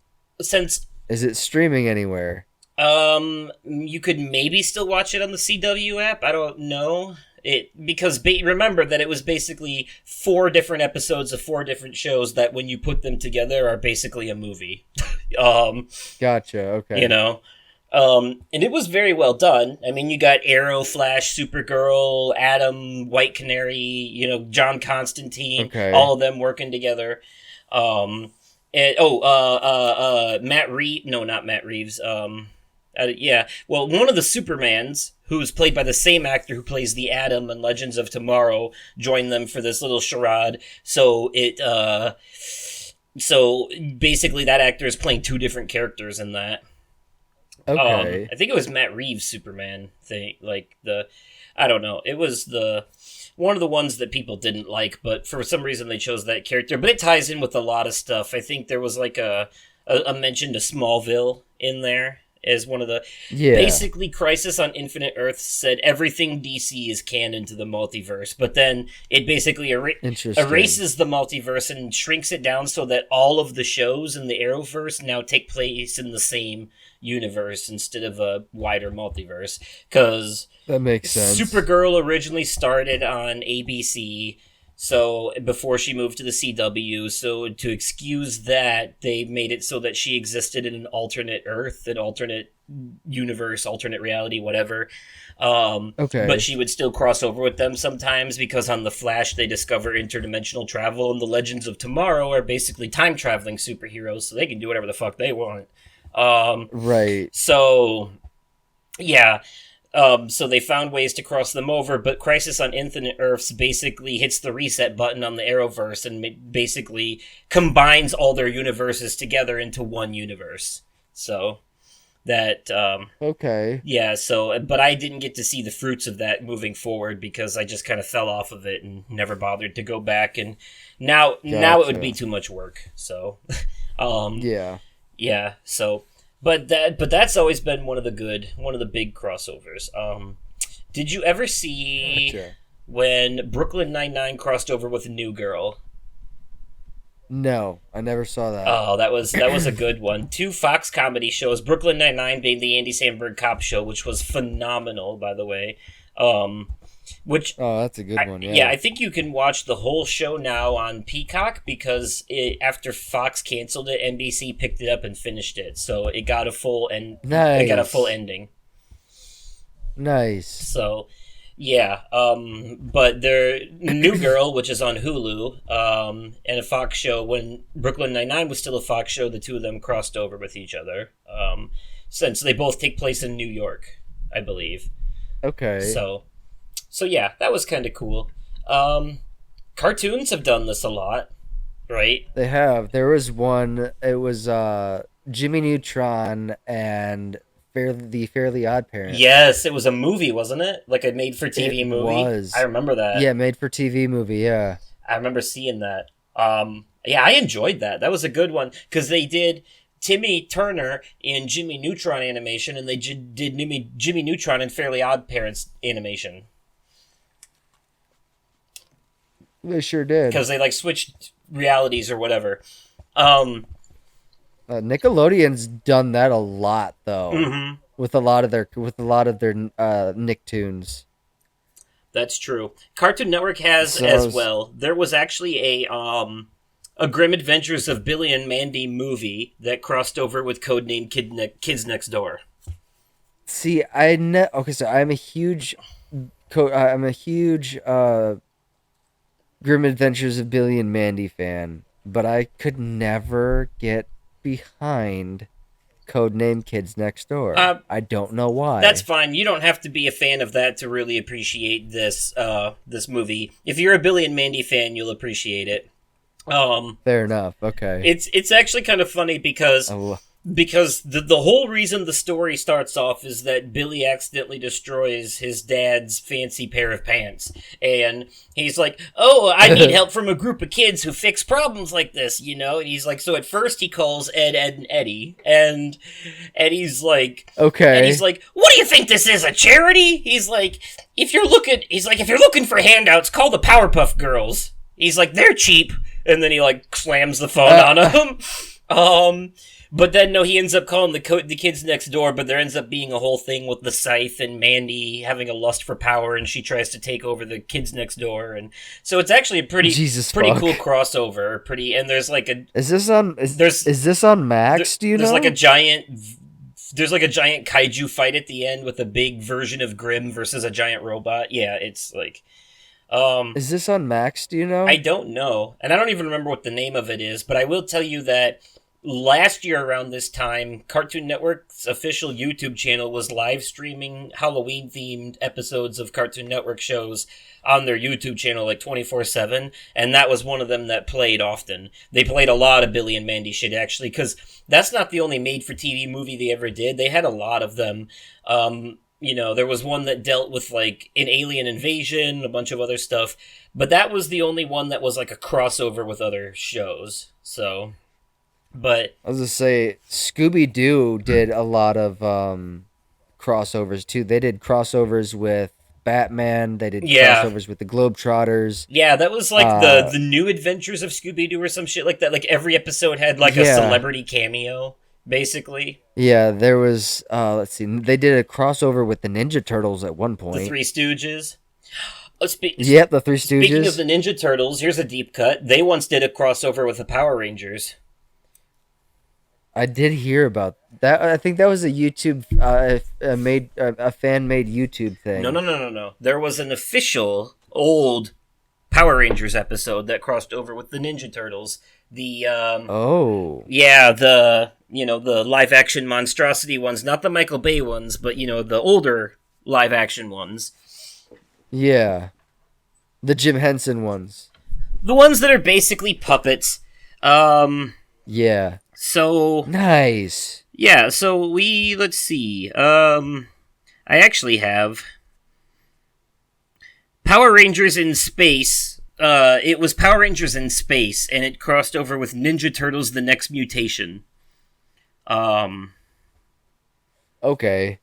since is it streaming anywhere? You could maybe still watch it on the CW app. I don't know. Because remember that it was basically 4 different episodes of 4 different shows that when you put them together are basically a movie. Gotcha. Okay. And it was very well done. I mean, you got Arrow, Flash, Supergirl, Atom, White Canary, John Constantine, all of them working together. Matt Reeves, no, not Matt Reeves. One of the Supermans, who's played by the same actor who plays the Atom in Legends of Tomorrow, joined them for this little charade. So basically that actor is playing 2 different characters in that. Okay. I think it was Matt Reeves' Superman thing, I don't know. It was one of the ones that people didn't like, but for some reason they chose that character. But it ties in with a lot of stuff. I think there was a mention to Smallville in there as one of the... Yeah. Basically, Crisis on Infinite Earths said everything DC is canon to the multiverse, but then it basically erases the multiverse and shrinks it down so that all of the shows in the Arrowverse now take place in the same universe instead of a wider multiverse. Because that makes sense. Supergirl originally started on ABC, so before she moved to the CW, so to excuse that, they made it so that she existed in an alternate Earth, an alternate universe, alternate reality, whatever. But she would still cross over with them sometimes, because on The Flash they discover interdimensional travel, and the Legends of Tomorrow are basically time-traveling superheroes, so they can do whatever the fuck they want. Right. So, yeah. So they found ways to cross them over, but Crisis on Infinite Earths basically hits the reset button on the Arrowverse and basically combines all their universes together into one universe. So that, Okay. yeah, so, but I didn't get to see the fruits of that moving forward because I just kind of fell off of it and never bothered to go back. And now it would be too much work. So, Yeah. yeah, so. But that's always been one of the big crossovers. Did you ever see when Brooklyn Nine-Nine crossed over with New Girl? No, I never saw that. Oh, that was a good one. 2 Fox comedy shows, Brooklyn Nine-Nine being the Andy Samberg cop show, which was phenomenal, by the way. That's a good one. Yeah, I think you can watch the whole show now on Peacock because after Fox canceled it, NBC picked it up and finished it, so it got a full Nice. It got a full ending. Nice. So, yeah. But their New Girl, which is on Hulu, and a Fox show when Brooklyn Nine-Nine was still a Fox show, the two of them crossed over with each other. Since they both take place in New York, I believe. Okay. So yeah, that was kind of cool. Cartoons have done this a lot, right? They have. There was one. It was Jimmy Neutron and the Fairly Odd Parents. Yes, it was a movie, wasn't it? Like a made-for-TV movie. It was. I remember that. Yeah, made-for-TV movie. Yeah. I remember seeing that. Yeah, I enjoyed that. That was a good one because they did Timmy Turner in Jimmy Neutron animation, and they did Jimmy Neutron in Fairly Odd Parents animation. They sure did. Because they like switched realities or whatever. Nickelodeon's done that a lot though. Mm-hmm. With a lot of their Nicktoons. That's true. Cartoon Network has as well. There was actually a Grim Adventures of Billy and Mandy movie that crossed over with Codename Kids Next Door. See, okay, so I'm a huge Grim Adventures of Billy and Mandy fan, but I could never get behind Codename Kids Next Door. I don't know why. That's fine. You don't have to be a fan of that to really appreciate this movie. If you're a Billy and Mandy fan, you'll appreciate it. Fair enough. Okay. It's actually kind of funny because the whole reason the story starts off is that Billy accidentally destroys his dad's fancy pair of pants. And he's like, oh, I need help from a group of kids who fix problems like this, you know? And he's like, so at first he calls Ed, and Eddie. And Eddie's like, okay. And he's like, what do you think this is, a charity? He's like, if you're looking for handouts, call the Powerpuff Girls. He's like, they're cheap. And then he like slams the phone on him. But then, no, he ends up calling the Kids Next Door, but there ends up being a whole thing with the Scythe and Mandy having a lust for power, and she tries to take over the Kids Next Door, and so it's actually a pretty cool crossover. And there's like a is this on Max? Do you know? There's like a giant kaiju fight at the end with a big version of Grimm versus a giant robot. Yeah, it's like. Is this on Max? Do you know? I don't know, and I don't even remember what the name of it is, but I will tell you that. Last year around this time, Cartoon Network's official YouTube channel was live streaming Halloween-themed episodes of Cartoon Network shows on their YouTube channel like 24/7, and that was one of them that played often. They played a lot of Billy and Mandy shit, actually, because that's not the only made-for-TV movie they ever did. They had a lot of them. There was one that dealt with like an alien invasion, a bunch of other stuff, but that was the only one that was like a crossover with other shows, so... But I was gonna say Scooby-Doo did a lot of crossovers too. They did crossovers with Batman. They did crossovers with the Globetrotters. Yeah, that was like the New Adventures of Scooby-Doo or some shit like that. Like every episode had like a celebrity cameo, basically. Yeah, there was. Let's see. They did a crossover with the Ninja Turtles at one point. The Three Stooges. The Three Stooges. Speaking of the Ninja Turtles, here's a deep cut. They once did a crossover with the Power Rangers. I did hear about that. I think that was a YouTube a fan-made YouTube thing. No. There was an official old Power Rangers episode that crossed over with the Ninja Turtles. The the live action monstrosity ones, not the Michael Bay ones, but the older live action ones. Yeah. The Jim Henson ones. The ones that are basically puppets. Yeah. So Nice. yeah, so let's see. I actually have Power Rangers in Space. It was Power Rangers in Space, and it crossed over with Ninja Turtles: The Next Mutation. Okay.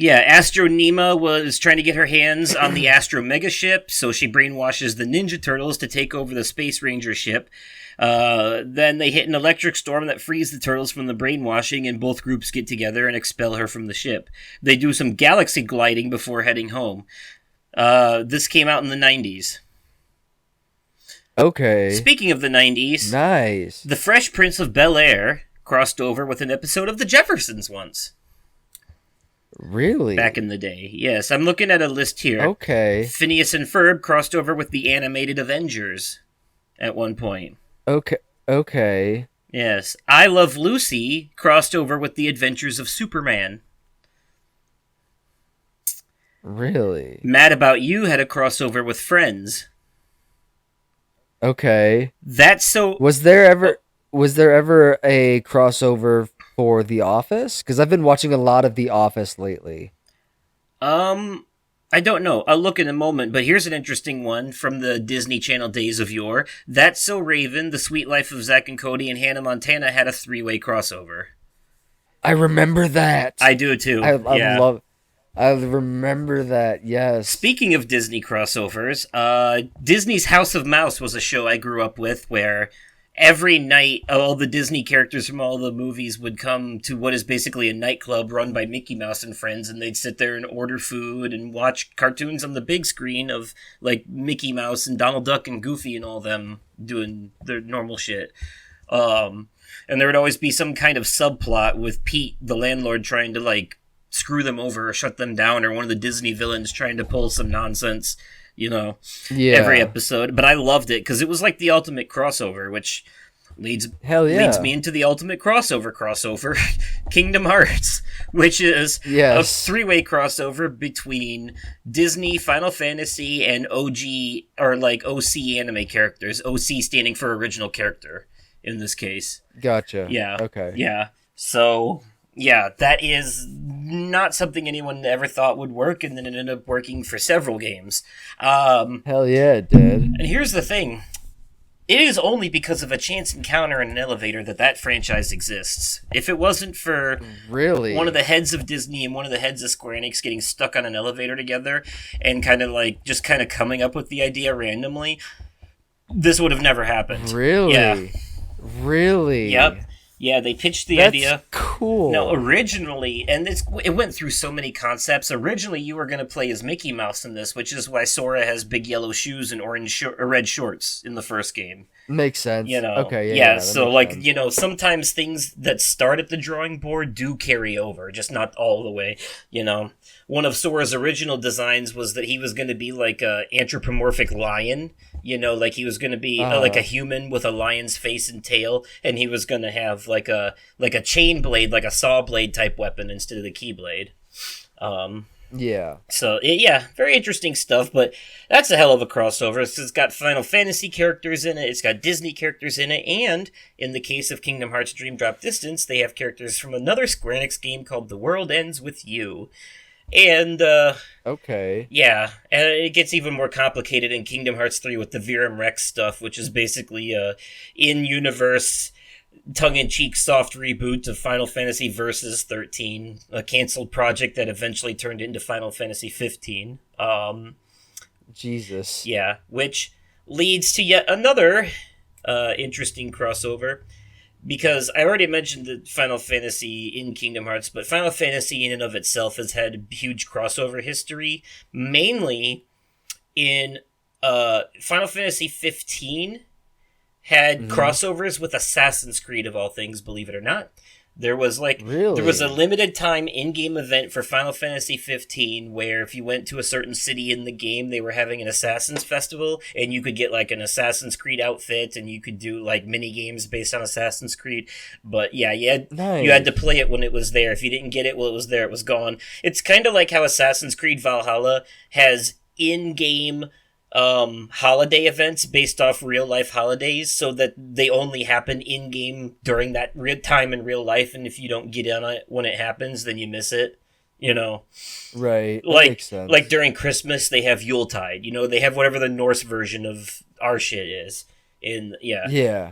Yeah, Astro Nima was trying to get her hands on the Astro Mega ship, so she brainwashes the Ninja Turtles to take over the Space Ranger ship. Then they hit an electric storm that frees the turtles from the brainwashing, and both groups get together and expel her from the ship. They do some galaxy gliding before heading home. This came out in the 90s. Okay. Speaking of the 90s, Nice. The Fresh Prince of Bel-Air crossed over with an episode of The Jeffersons once. Really? Back in the day. Yes, I'm looking at a list here. Okay. Phineas and Ferb crossed over with the animated Avengers at one point. Okay. Okay. Yes. I Love Lucy crossed over with the Adventures of Superman. Really? Mad About You had a crossover with Friends. Okay. That's so... Was there ever a crossover for The Office? Because I've been watching a lot of The Office lately. I don't know. I'll look in a moment, but here's an interesting one from the Disney Channel days of yore. That's So Raven, The Sweet Life of Zack and Cody, and Hannah Montana had a 3-way crossover. I remember that. I do too. I remember that. Yes. Speaking of Disney crossovers, Disney's House of Mouse was a show I grew up with where every night all the Disney characters from all the movies would come to what is basically a nightclub run by Mickey Mouse and friends, and they'd sit there and order food and watch cartoons on the big screen of like Mickey Mouse and Donald Duck and Goofy and all them doing their normal shit. And there would always be some kind of subplot with Pete, the landlord, trying to like screw them over or shut them down, or one of the Disney villains trying to pull some nonsense, every episode. But I loved it because it was like the ultimate crossover, which leads me into the ultimate crossover, Kingdom Hearts, which is a 3-way crossover between Disney, Final Fantasy, and OG, or like OC anime characters. OC standing for original character in this case. Gotcha. Yeah. Okay. Yeah. So... yeah, that is not something anyone ever thought would work, and then it ended up working for several games. Hell yeah, it did. And here's the thing. It is only because of a chance encounter in an elevator that franchise exists. If it wasn't for one of the heads of Disney and one of the heads of Square Enix getting stuck on an elevator together and kind of coming up with the idea randomly, this would have never happened. Really? Yeah. Really? Yep. Yeah, they pitched the idea. That's cool. No, originally, and it went through so many concepts. Originally, you were going to play as Mickey Mouse in this, which is why Sora has big yellow shoes and red shorts in the first game. Makes sense. Okay, yeah. So, like, sometimes things that start at the drawing board do carry over, just not all the way. One of Sora's original designs was that he was going to be like a anthropomorphic lion. Like he was going to be like a human with a lion's face and tail, and he was going to have like a chain blade, like a saw blade type weapon instead of the keyblade. Yeah. So, very interesting stuff, but that's a hell of a crossover. It's got Final Fantasy characters in it, it's got Disney characters in it, and in the case of Kingdom Hearts Dream Drop Distance, they have characters from another Square Enix game called The World Ends With You. And, okay. Yeah, and it gets even more complicated in Kingdom Hearts 3 with the Virum Rex stuff, which is basically a in-universe, tongue-in-cheek soft reboot of Final Fantasy Versus 13, a canceled project that eventually turned into Final Fantasy 15. Jesus. Yeah, which leads to yet another interesting crossover. Because I already mentioned the Final Fantasy in Kingdom Hearts, but Final Fantasy in and of itself has had huge crossover history, mainly in Final Fantasy 15 had crossovers with Assassin's Creed, of all things, believe it or not. There was a limited time in-game event for Final Fantasy 15 where if you went to a certain city in the game, they were having an Assassin's Festival, and you could get like an Assassin's Creed outfit, and you could do like mini games based on Assassin's Creed. But yeah, you had to play it when it was there. If you didn't get it while it was there, it was gone. It's kind of like how Assassin's Creed Valhalla has in-game holiday events based off real life holidays, so that they only happen in game during that real time in real life, and if you don't get on it when it happens, then you miss it. Right? Like makes sense. like during Christmas they have Yuletide. They have whatever the Norse version of our shit is. Yeah.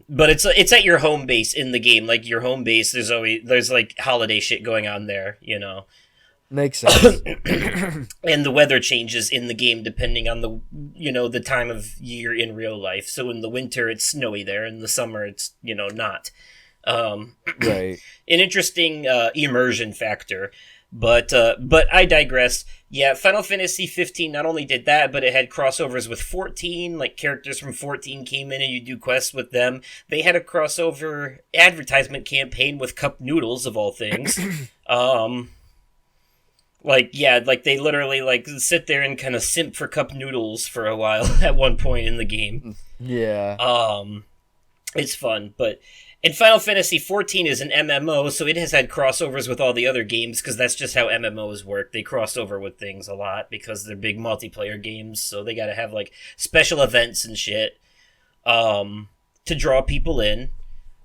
But it's at your home base in the game. Like your home base, there's like holiday shit going on there. Makes sense. And the weather changes in the game depending on the time of year in real life. So in the winter it's snowy there, in the summer it's not. Right. An interesting immersion factor, but I digress. Yeah, Final Fantasy 15 not only did that, but it had crossovers with 14. Like characters from 14 came in and you do quests with them. They had a crossover advertisement campaign with Cup Noodles of all things. Like they literally sit there and kind of simp for Cup Noodles for a while at one point in the game. Yeah. It's fun, and Final Fantasy 14 is an MMO, so it has had crossovers with all the other games, because that's just how MMOs work. They cross over with things a lot, because they're big multiplayer games, so they gotta have, special events and shit, to draw people in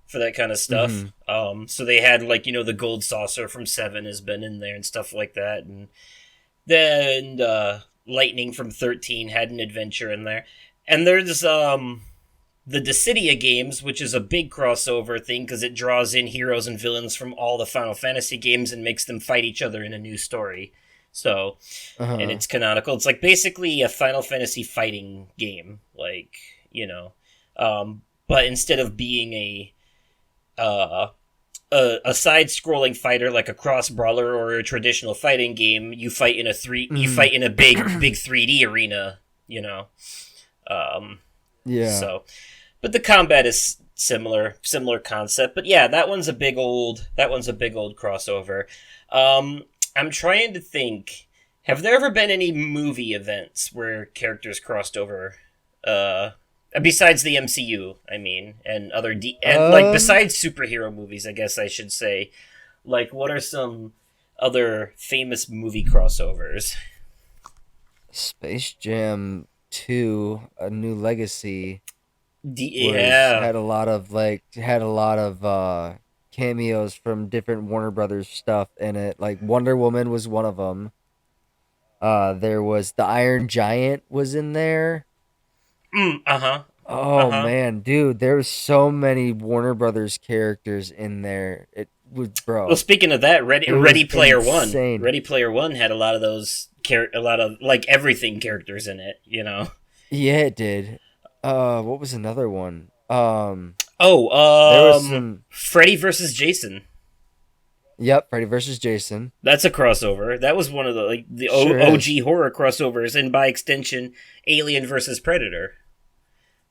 for that kind of stuff. Mm-hmm. So they had, the Gold Saucer from 7 has been in there and stuff like that, and then, Lightning from 13 had an adventure in there. And there's, the Dissidia games, which is a big crossover thing because it draws in heroes and villains from all the Final Fantasy games and makes them fight each other in a new story. So, and it's canonical. It's basically a Final Fantasy fighting game, but instead of being a side-scrolling fighter like a cross brawler or a traditional fighting game, you fight in a big 3D arena, Yeah. So, but the combat is similar concept. But yeah, that one's a big old crossover. I'm trying to think. Have there ever been any movie events where characters crossed over? Besides the MCU, I mean, and other besides superhero movies, I guess I should say. What are some other famous movie crossovers? Space Jam 2, A New Legacy. Yeah, had a lot of cameos from different Warner Brothers stuff in it. Like Wonder Woman was one of them. There was the Iron Giant was in there. Man, dude, there's so many Warner Brothers characters in there. It was, bro. Well, speaking of that, Ready Player insane. One. Ready Player One had a lot of those a lot of everything characters in it. Yeah, it did. What was another one? There was some Freddy versus Jason. Yep, Freddy versus Jason. That's a crossover. That was one of the Sure OG horror crossovers, and by extension, Alien versus Predator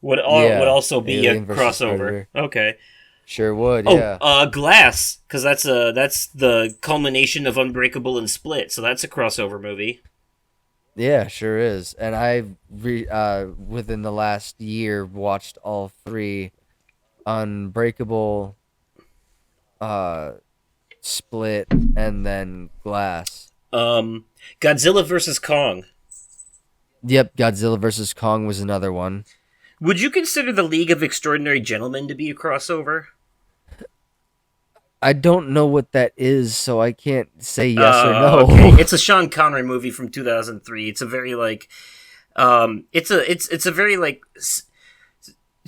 would also be Alien a versus crossover. Predator. Okay. Sure would. Yeah. Glass, because that's the culmination of Unbreakable and Split, so that's a crossover movie. Yeah, sure is. And I've within the last year watched all 3: Unbreakable, Split, and then Glass. Godzilla vs. Kong. Yep, Godzilla vs. Kong was another one. Would you consider the League of Extraordinary Gentlemen to be a crossover? I don't know what that is, so I can't say yes or no. Okay. It's a Sean Connery movie from 2003. It's a very it's a very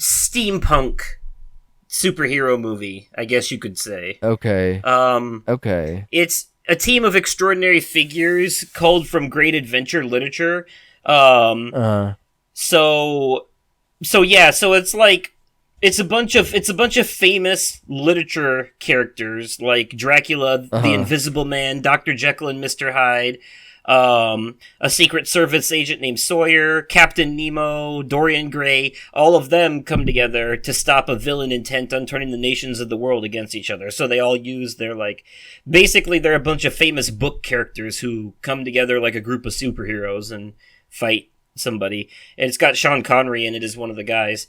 steampunk superhero movie, I guess you could say. Okay. Okay. It's a team of extraordinary figures culled from great adventure literature. So it's a bunch of famous literature characters like Dracula, the Invisible Man, Dr. Jekyll and Mr. Hyde, a Secret Service agent named Sawyer, Captain Nemo, Dorian Gray, all of them come together to stop a villain intent on turning the nations of the world against each other. So they all use their, like, basically they're a bunch of famous book characters who come together like a group of superheroes and fight somebody. And it's got Sean Connery in it as one of the guys.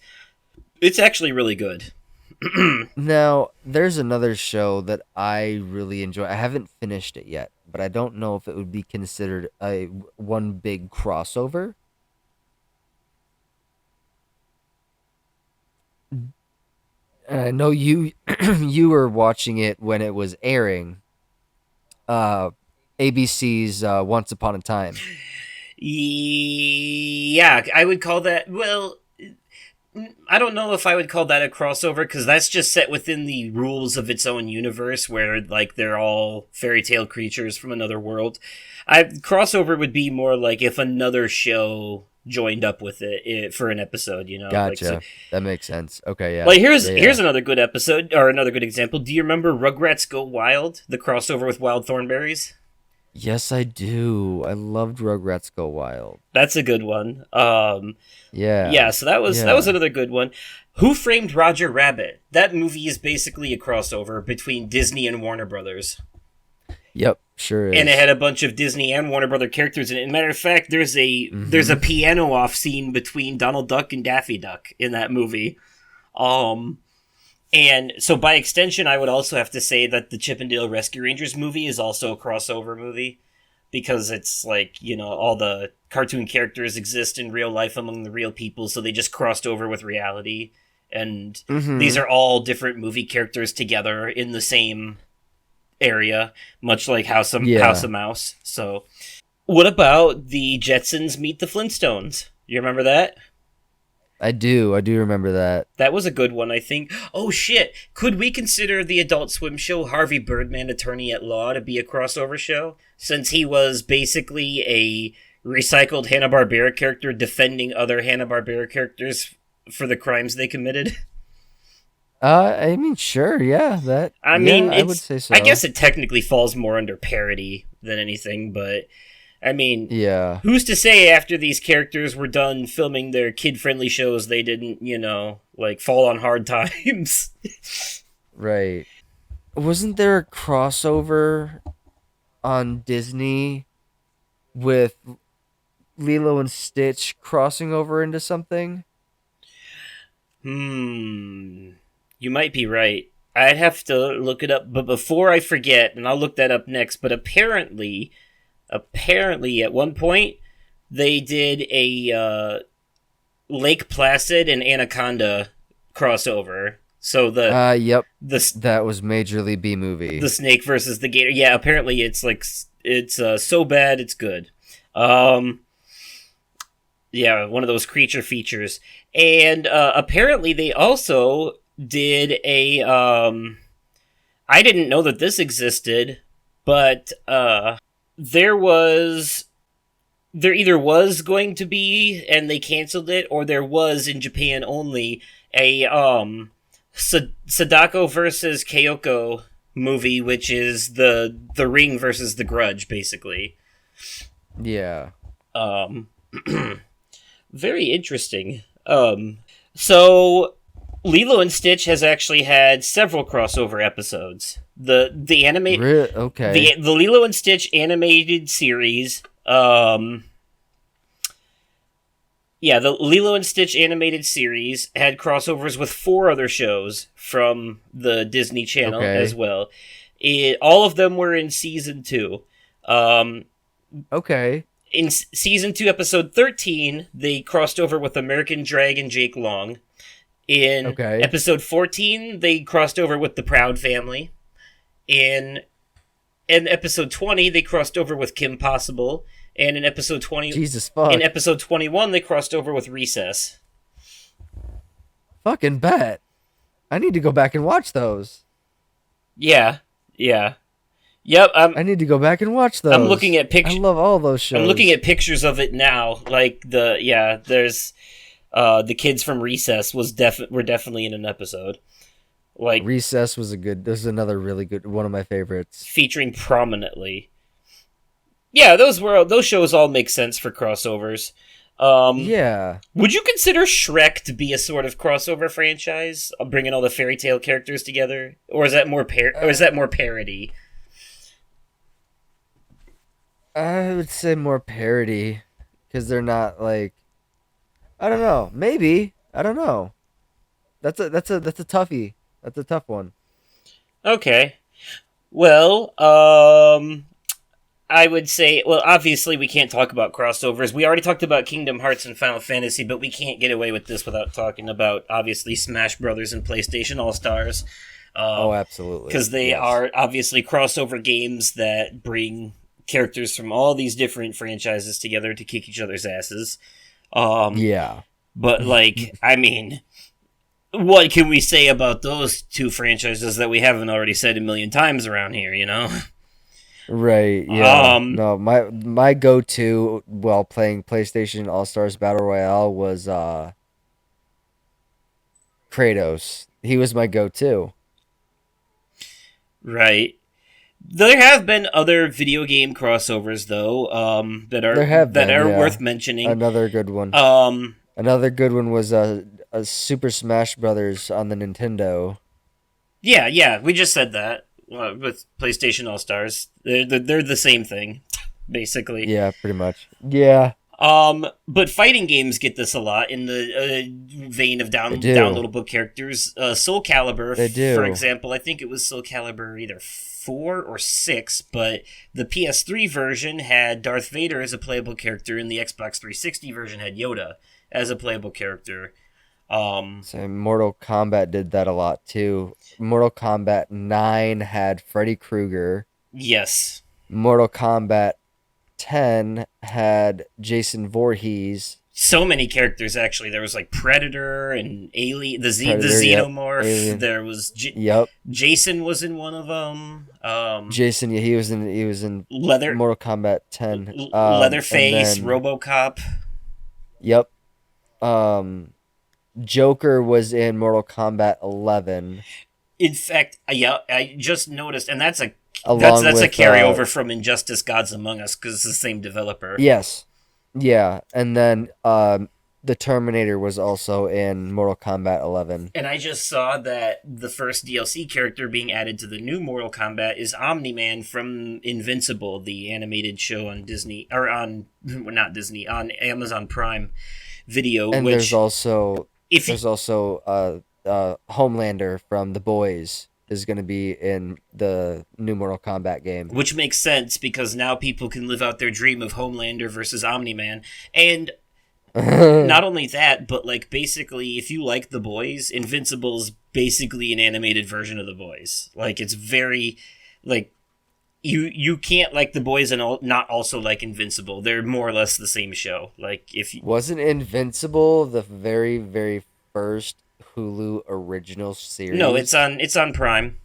It's actually really good. Now, there's another show that I really enjoy. I haven't finished it yet, but I don't know if it would be considered a one big crossover. And I know you you were watching it when it was airing. ABC's Once Upon a Time. Yeah, I would call that, well, I don't know if I would call that a crossover, because that's just set within the rules of its own universe, where, like, they're all fairy tale creatures from another world. Crossover would be more like if another show joined up with it for an episode, you know? Gotcha. Like, so, That makes sense. Okay, yeah. like, here's Yeah. here's another good episode, or another good example. Do you remember Rugrats Go Wild, the crossover with Wild Thornberrys? Yes, I do. I loved Rugrats Go Wild. That's a good one. Yeah. Yeah, so that was Yeah. another good one. Who Framed Roger Rabbit? That movie is basically a crossover between Disney and Warner Brothers. Yep, sure is. And it had a bunch of Disney and Warner Brother characters in it. As a matter of fact, there's a piano off scene between Donald Duck and Daffy Duck in that movie. And so by extension, I would also have to say that the Chippendale Rescue Rangers movie is also a crossover movie, because it's like, you know, all the cartoon characters exist in real life among the real people, so they just crossed over with reality. And these are all different movie characters together in the same area, much like House of Mouse. So, what about the Jetsons Meet the Flintstones? You remember that? I do remember that. That was a good one, I think. Oh shit! Could we consider the Adult Swim show Harvey Birdman, Attorney at Law, to be a crossover show, since he was basically a recycled Hanna-Barbera character defending other Hanna-Barbera characters for the crimes they committed? I mean, sure, yeah, that. I mean, I would say so. I guess it technically falls more under parody than anything, but I mean, Yeah. who's to say after these characters were done filming their kid-friendly shows, they didn't, you know, like, fall on hard times? Right. Wasn't there a crossover on Disney with Lilo and Stitch crossing over into something? You might be right. I'd have to look it up, but before I forget, and I'll look that up next, but apparently at one point, they did a Lake Placid and Anaconda crossover. So Yep. the That was Majorly B movie. the snake versus the gator. Yeah, apparently it's like it's so bad it's good. Yeah, one of those creature features. And apparently they also did a I didn't know that this existed, but there either was going to be, and they canceled it, or there was in Japan only a Sadako versus Kyoko movie, which is the Ring versus the Grudge, basically. Yeah. Very interesting. So Lilo and Stitch has actually had several crossover episodes. The animate Okay. the Lilo and Stitch animated series. Yeah, the Lilo and Stitch animated series had crossovers with 4 other shows from the Disney Channel as well. All of them were in season 2. Okay. In season 2, episode 13, they crossed over with American Dragon Jake Long. In episode 14, they crossed over with the Proud Family. In episode 20, they crossed over with Kim Possible. And in episode 20, Jesus fuck. In episode 21, they crossed over with Recess. Fucking bet. I need to go back and watch those. Yeah. Yep, I need to go back and watch those. I'm looking at pictures. I love all those shows. I'm looking at pictures of it now. Like there's the kids from Recess were definitely in an episode. Like Recess was this is another really good one of my favorites. featuring prominently. Yeah, those shows all make sense for crossovers. Yeah. Would you consider Shrek to be a sort of crossover franchise, bringing all the fairy tale characters together, or is that more parody? I would say more parody because they're not like I don't know. Maybe I don't know. That's a toughie. That's a tough one. Okay. Well, I would say, well, obviously we can't talk about crossovers. We already talked about Kingdom Hearts and Final Fantasy, but we can't get away with this without talking about, obviously, Smash Brothers and PlayStation All-Stars. Oh, absolutely. Because they are obviously crossover games that bring characters from all these different franchises together to kick each other's asses. Yeah. But, like, I mean, what can we say about those two franchises that we haven't already said a million times around here, you know? Right, yeah. No, my go-to while playing PlayStation All-Stars Battle Royale was Kratos. He was my go-to. Right. There have been other video game crossovers though, that are worth mentioning. Another good one. Another good one was a Super Smash Brothers on the Nintendo. Yeah, we just said that with PlayStation All Stars. They're the same thing, basically. Yeah, pretty much. Yeah. But fighting games get this a lot in the vein of downloadable characters. Soul Calibur, for example, I think it was Soul Calibur either 4 or 6, but the PS3 version had Darth Vader as a playable character, and the Xbox 360 version had Yoda as a playable character. So Mortal Kombat did that a lot too. Mortal Kombat 9 had Freddy Krueger. Yes. Mortal Kombat 10 had Jason Voorhees. So many characters, actually. There was like Predator and Alien, the Xenomorph. Yep. There was Jason was in one of them. Jason, yeah, he was in Leather Mortal Kombat 10. Leatherface, RoboCop. Yep. Joker was in Mortal Kombat 11. In fact, yeah, I just noticed, and that's a with, carryover from Injustice: Gods Among Us because it's the same developer. Yes. Yeah, and then the Terminator was also in Mortal Kombat 11. And I just saw that the first DLC character being added to the new Mortal Kombat is Omni-Man from Invincible, the animated show on Disney, or on, not Disney, on Amazon Prime Video. And there's also Homelander from The Boys is going to be in the new Mortal Kombat game. Which makes sense, because now people can live out their dream of Homelander versus Omni-Man. And not only that, but, like, basically, if you like The Boys, Invincible's basically an animated version of The Boys. Like, it's very, like, you can't like The Boys and not also like Invincible. They're more or less the same show. Like, if you... Wasn't Invincible the very, very first Hulu original series? No, it's on Prime.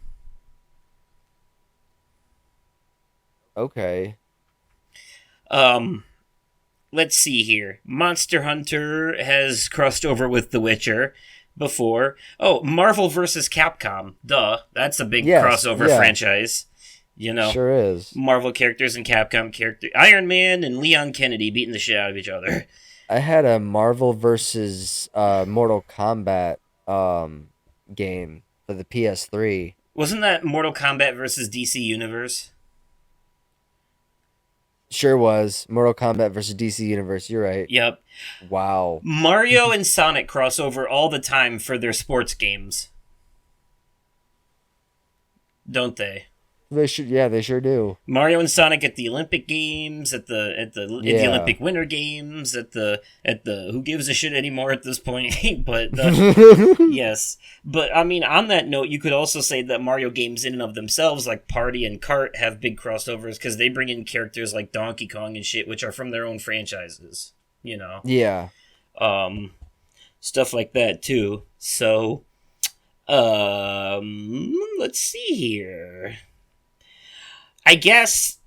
Okay. Let's see here. Monster Hunter has crossed over with The Witcher before. Oh, Marvel vs. Capcom. Duh. That's a big crossover franchise. You know. Sure is. Marvel characters and Capcom characters. Iron Man and Leon Kennedy beating the shit out of each other. I had a Marvel versus Mortal Kombat game for the PS3. Wasn't that Mortal Kombat versus DC Universe? Sure was. Mortal Kombat versus DC Universe. You're right. Yep. Wow. Mario and Sonic cross over all the time for their sports games. Don't they? They should. Yeah, they sure do. Mario and Sonic at the Olympic Games, at the Olympic Winter Games, at the who gives a shit anymore at this point? But yes, but I mean, on that note, you could also say that Mario games in and of themselves, like Party and Kart, have big crossovers because they bring in characters like Donkey Kong and shit, which are from their own franchises. You know. Yeah. Stuff like that too. So, let's see here. I guess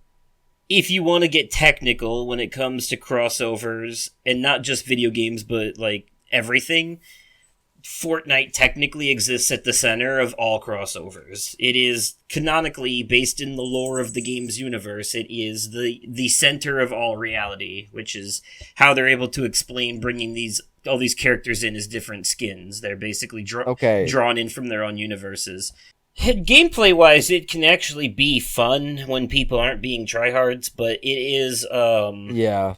if you want to get technical when it comes to crossovers, and not just video games, but like everything, Fortnite technically exists at the center of all crossovers. It is canonically based in the lore of the game's universe. It is the center of all reality, which is how they're able to explain bringing all these characters in as different skins. They're basically Okay. drawn in from their own universes. Gameplay wise, it can actually be fun when people aren't being tryhards, but it is Yeah.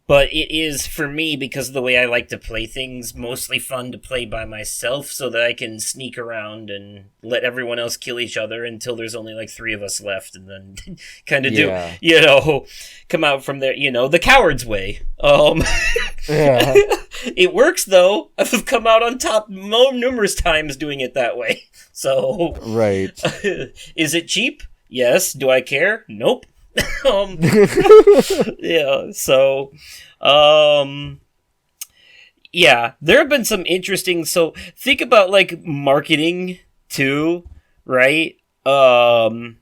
but it is, for me, because of the way I like to play things, mostly fun to play by myself so that I can sneak around and let everyone else kill each other until there's only like 3 of us left, and then kind of Yeah. come out from there, the coward's way. Yeah. It works, though. I've come out on top numerous times doing it that way. So, Right. is it cheap? Yes. Do I care? Nope. Yeah, so yeah, there have been some interesting, so think about like marketing too, right? That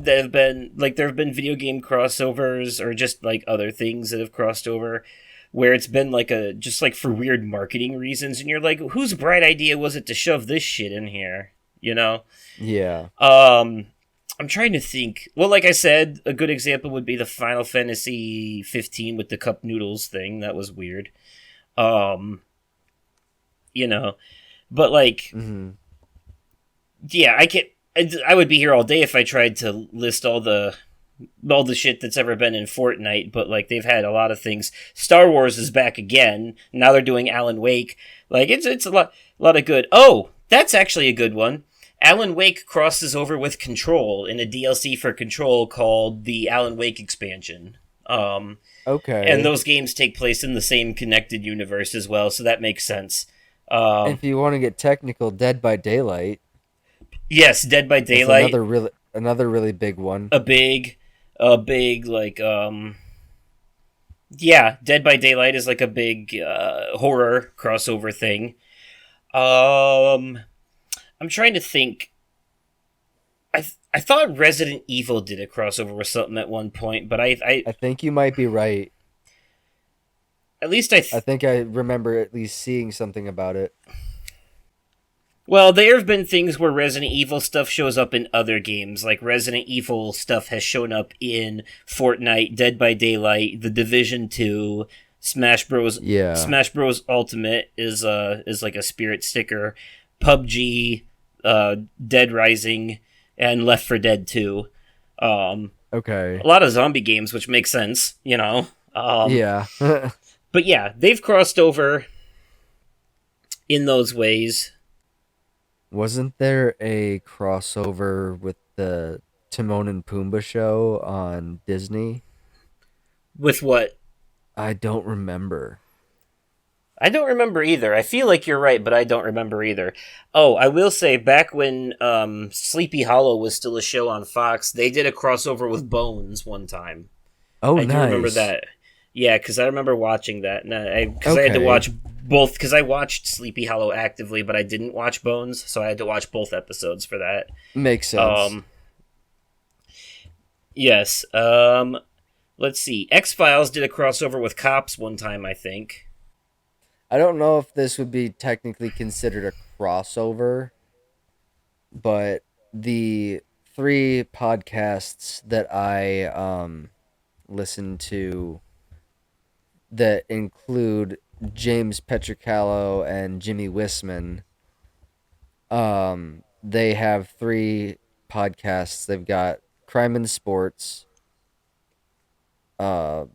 have been like, there have been video game crossovers or just like other things that have crossed over where it's been like just like for weird marketing reasons, and you're like, whose bright idea was it to shove this shit in here? Yeah. I'm trying to think. Well, like I said, a good example would be the Final Fantasy 15 with the cup noodles thing. That was weird. But like, yeah, I would be here all day if I tried to list all the shit that's ever been in Fortnite, but like, they've had a lot of things. Star Wars is back again. Now they're doing Alan Wake. Like, it's a lot of good. Oh, that's actually a good one. Alan Wake crosses over with Control in a DLC for Control called the Alan Wake expansion. Okay. And those games take place in the same connected universe as well, so that makes sense. If you want to get technical, Dead by Daylight. Yes, Dead by That's Daylight. another really big one. A big like yeah, Dead by Daylight is like a big horror crossover thing. I'm trying to think. I thought Resident Evil did a crossover with something at one point, but I think you might be right. At least I think I remember at least seeing something about it. Well, there have been things where Resident Evil stuff shows up in other games. Like Resident Evil stuff has shown up in Fortnite, Dead by Daylight, The Division 2, Smash Bros. Yeah. Smash Bros. Ultimate is like a spirit sticker. PUBG, Dead Rising, and Left 4 Dead 2. Okay. A lot of zombie games, which makes sense, Yeah. But yeah, they've crossed over in those ways. Wasn't there a crossover with the Timon and Pumbaa show on Disney? With what? I don't remember. I don't remember either. I feel like you're right, but I don't remember either. Oh, I will say, back when Sleepy Hollow was still a show on Fox, they did a crossover with Bones one time. Oh, I nice. do remember that. Yeah, because I remember watching that. Because I had to watch both, because I watched Sleepy Hollow actively, but I didn't watch Bones, so I had to watch both episodes for that. Makes sense. Yes. Let's see. X-Files did a crossover with Cops one time, I think. I don't know if this would be technically considered a crossover, but the 3 podcasts that I listen to that include James Petricallo and Jimmy Wisman, they have 3 podcasts. They've got Crime and Sports. They've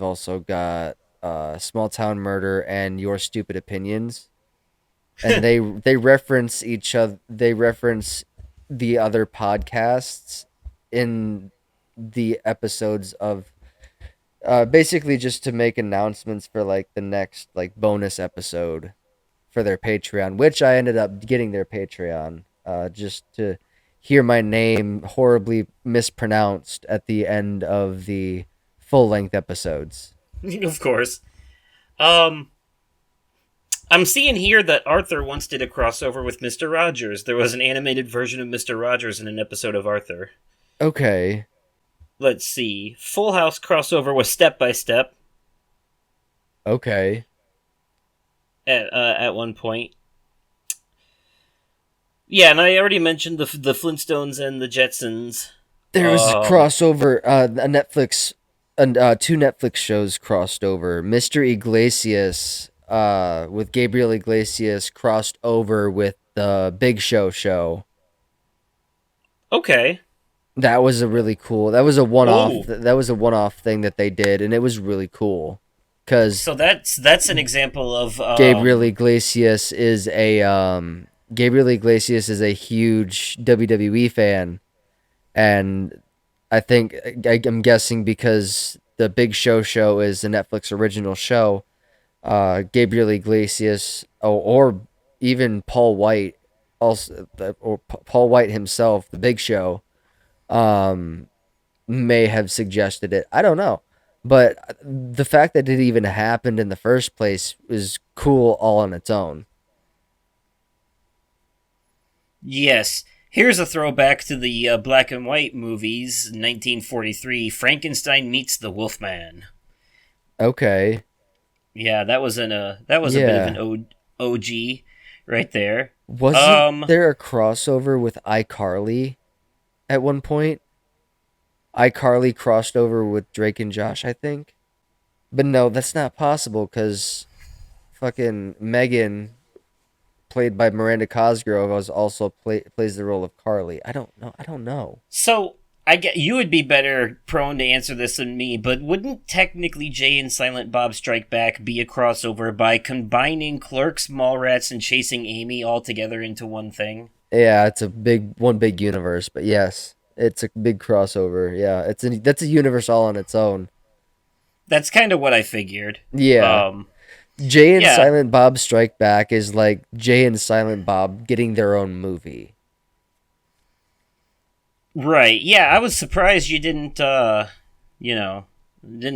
also got Small Town Murder and Your Stupid Opinions, and they reference each other. They reference the other podcasts in the episodes of basically just to make announcements for like the next like bonus episode for their Patreon, which I ended up getting their Patreon just to hear my name horribly mispronounced at the end of the full length episodes. Of course. I'm seeing here that Arthur once did a crossover with Mr. Rogers. There was an animated version of Mr. Rogers in an episode of Arthur. Okay. Let's see. Full House crossover with Step by Step. Okay. at one point. Yeah, and I already mentioned the Flintstones and the Jetsons. There was a crossover, two Netflix shows crossed over. Mr. Iglesias, with Gabriel Iglesias crossed over with the Big show. Okay. That was a really cool. That was a one-off. Oh. That was a one-off thing that they did, and it was really cool. Cause So that's an example of Gabriel Iglesias is a huge WWE fan, and I'm guessing because the Big Show is a Netflix original show. Gabriel Iglesias, or even Paul White, also, or Paul White himself, the Big Show, may have suggested it. I don't know. But the fact that it even happened in the first place is cool all on its own. Yes. Here's a throwback to the black and white movies, 1943, Frankenstein Meets the Wolfman. Okay. Yeah, that was a bit of an OG right there. Wasn't there a crossover with iCarly at one point? iCarly crossed over with Drake and Josh, I think. But no, that's not possible because fucking Megan, played by Miranda Cosgrove, plays the role of Carly. I don't know. So I get you would be better prone to answer this than me, but wouldn't technically Jay and Silent Bob Strike Back be a crossover by combining Clerks, Mallrats, and Chasing Amy all together into one thing? Yeah, it's one big universe, but yes, it's a big crossover. Yeah, that's a universe all on its own. That's kind of what I figured. Yeah. Jay and Silent Bob Strike Back is like Jay and Silent Bob getting their own movie. Right. Yeah, I was surprised you didn't didn't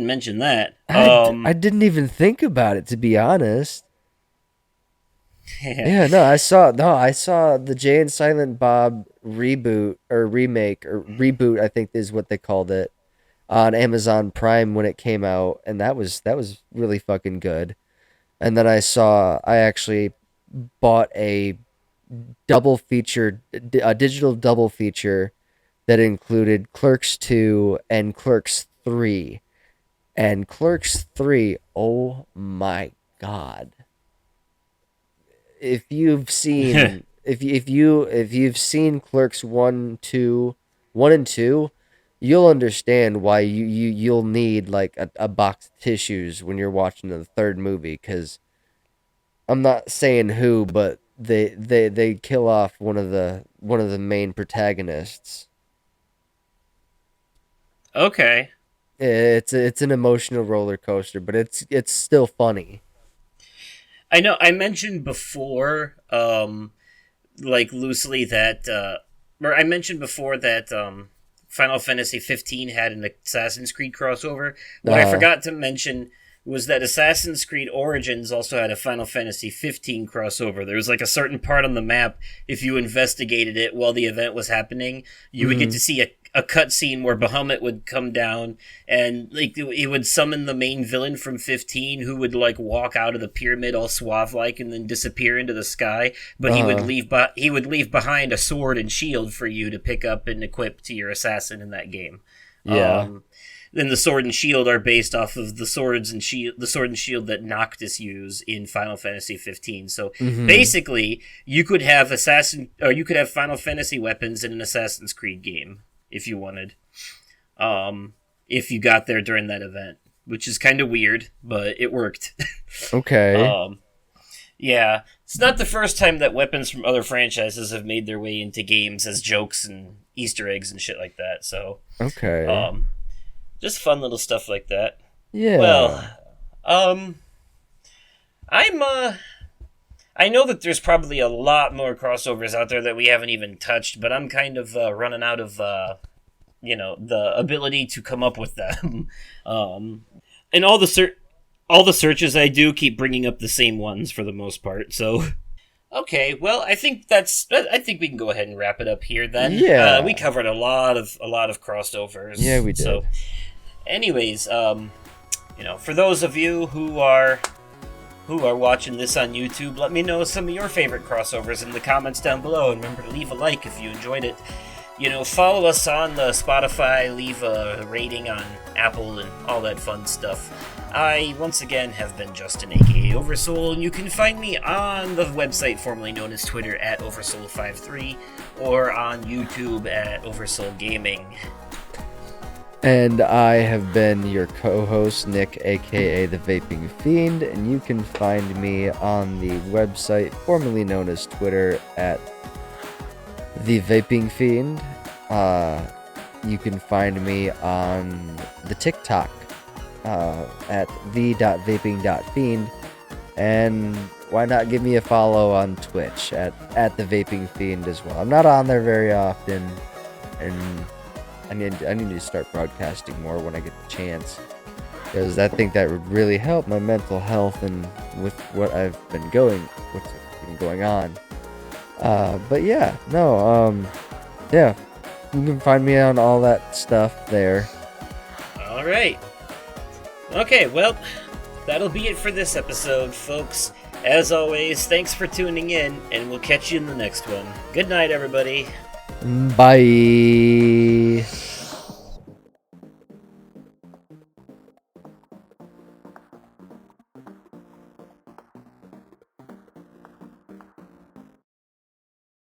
mention that. I didn't even think about it, to be honest. I saw the Jay and Silent Bob reboot or remake or reboot, I think is what they called it, on Amazon Prime when it came out, and that was really fucking good. And then I actually bought a digital double feature that included Clerks 2 and Clerks 3. And Clerks 3, oh my god. If you've seen if you've seen Clerks 1 and 2, you'll understand why you'll need like a box of tissues when you're watching the third movie, cuz I'm not saying who, but they kill off one of the main protagonists. Okay. It's an emotional roller coaster, but it's still funny. I know I mentioned before, like loosely that, or I mentioned before that Final Fantasy 15 had an Assassin's Creed crossover. What I forgot to mention was that Assassin's Creed Origins also had a Final Fantasy 15 crossover. There was like a certain part on the map, if you investigated it while the event was happening, you would get to see a cutscene where Bahamut would come down and like it would summon the main villain from 15, who would like walk out of the pyramid all suave like and then disappear into the sky, but he would leave behind a sword and shield for you to pick up and equip to your assassin in that game. Then the sword and shield are based off of the sword and shield that Noctis use in Final Fantasy 15. So basically, you could have Final Fantasy weapons in an Assassin's Creed game if you wanted, if you got there during that event, which is kind of weird, but it worked. Okay. Yeah, it's not the first time that weapons from other franchises have made their way into games as jokes and Easter eggs and shit like that. So okay. Just fun little stuff like that. Yeah. Well, I know that there's probably a lot more crossovers out there that we haven't even touched, but I'm kind of running out of the ability to come up with them. And all the searches I do keep bringing up the same ones for the most part. So, okay, well, I think we can go ahead and wrap it up here then. Yeah, we covered a lot of crossovers. Yeah, we did. So, anyways, for those of you who are who are watching this on YouTube, let me know some of your favorite crossovers in the comments down below, and remember to leave a like if you enjoyed it. You know, follow us on the Spotify, leave a rating on Apple, and all that fun stuff. I, once again, have been Justin, aka Oversoul, and you can find me on the website formerly known as Twitter at Oversoul53, or on YouTube at Oversoul Gaming. And I have been your co-host, Nick, aka The Vaping Fiend, and you can find me on the website formerly known as Twitter at The Vaping Fiend. You can find me on the TikTok at the.vaping.fiend, and why not give me a follow on Twitch at The Vaping Fiend as well. I'm not on there very often, and I need to start broadcasting more when I get the chance, because I think that would really help my mental health and with what's been going on. But yeah, yeah, you can find me on all that stuff there. All right. Okay, well, that'll be it for this episode, folks. As always, thanks for tuning in, and we'll catch you in the next one. Good night, everybody. Bye.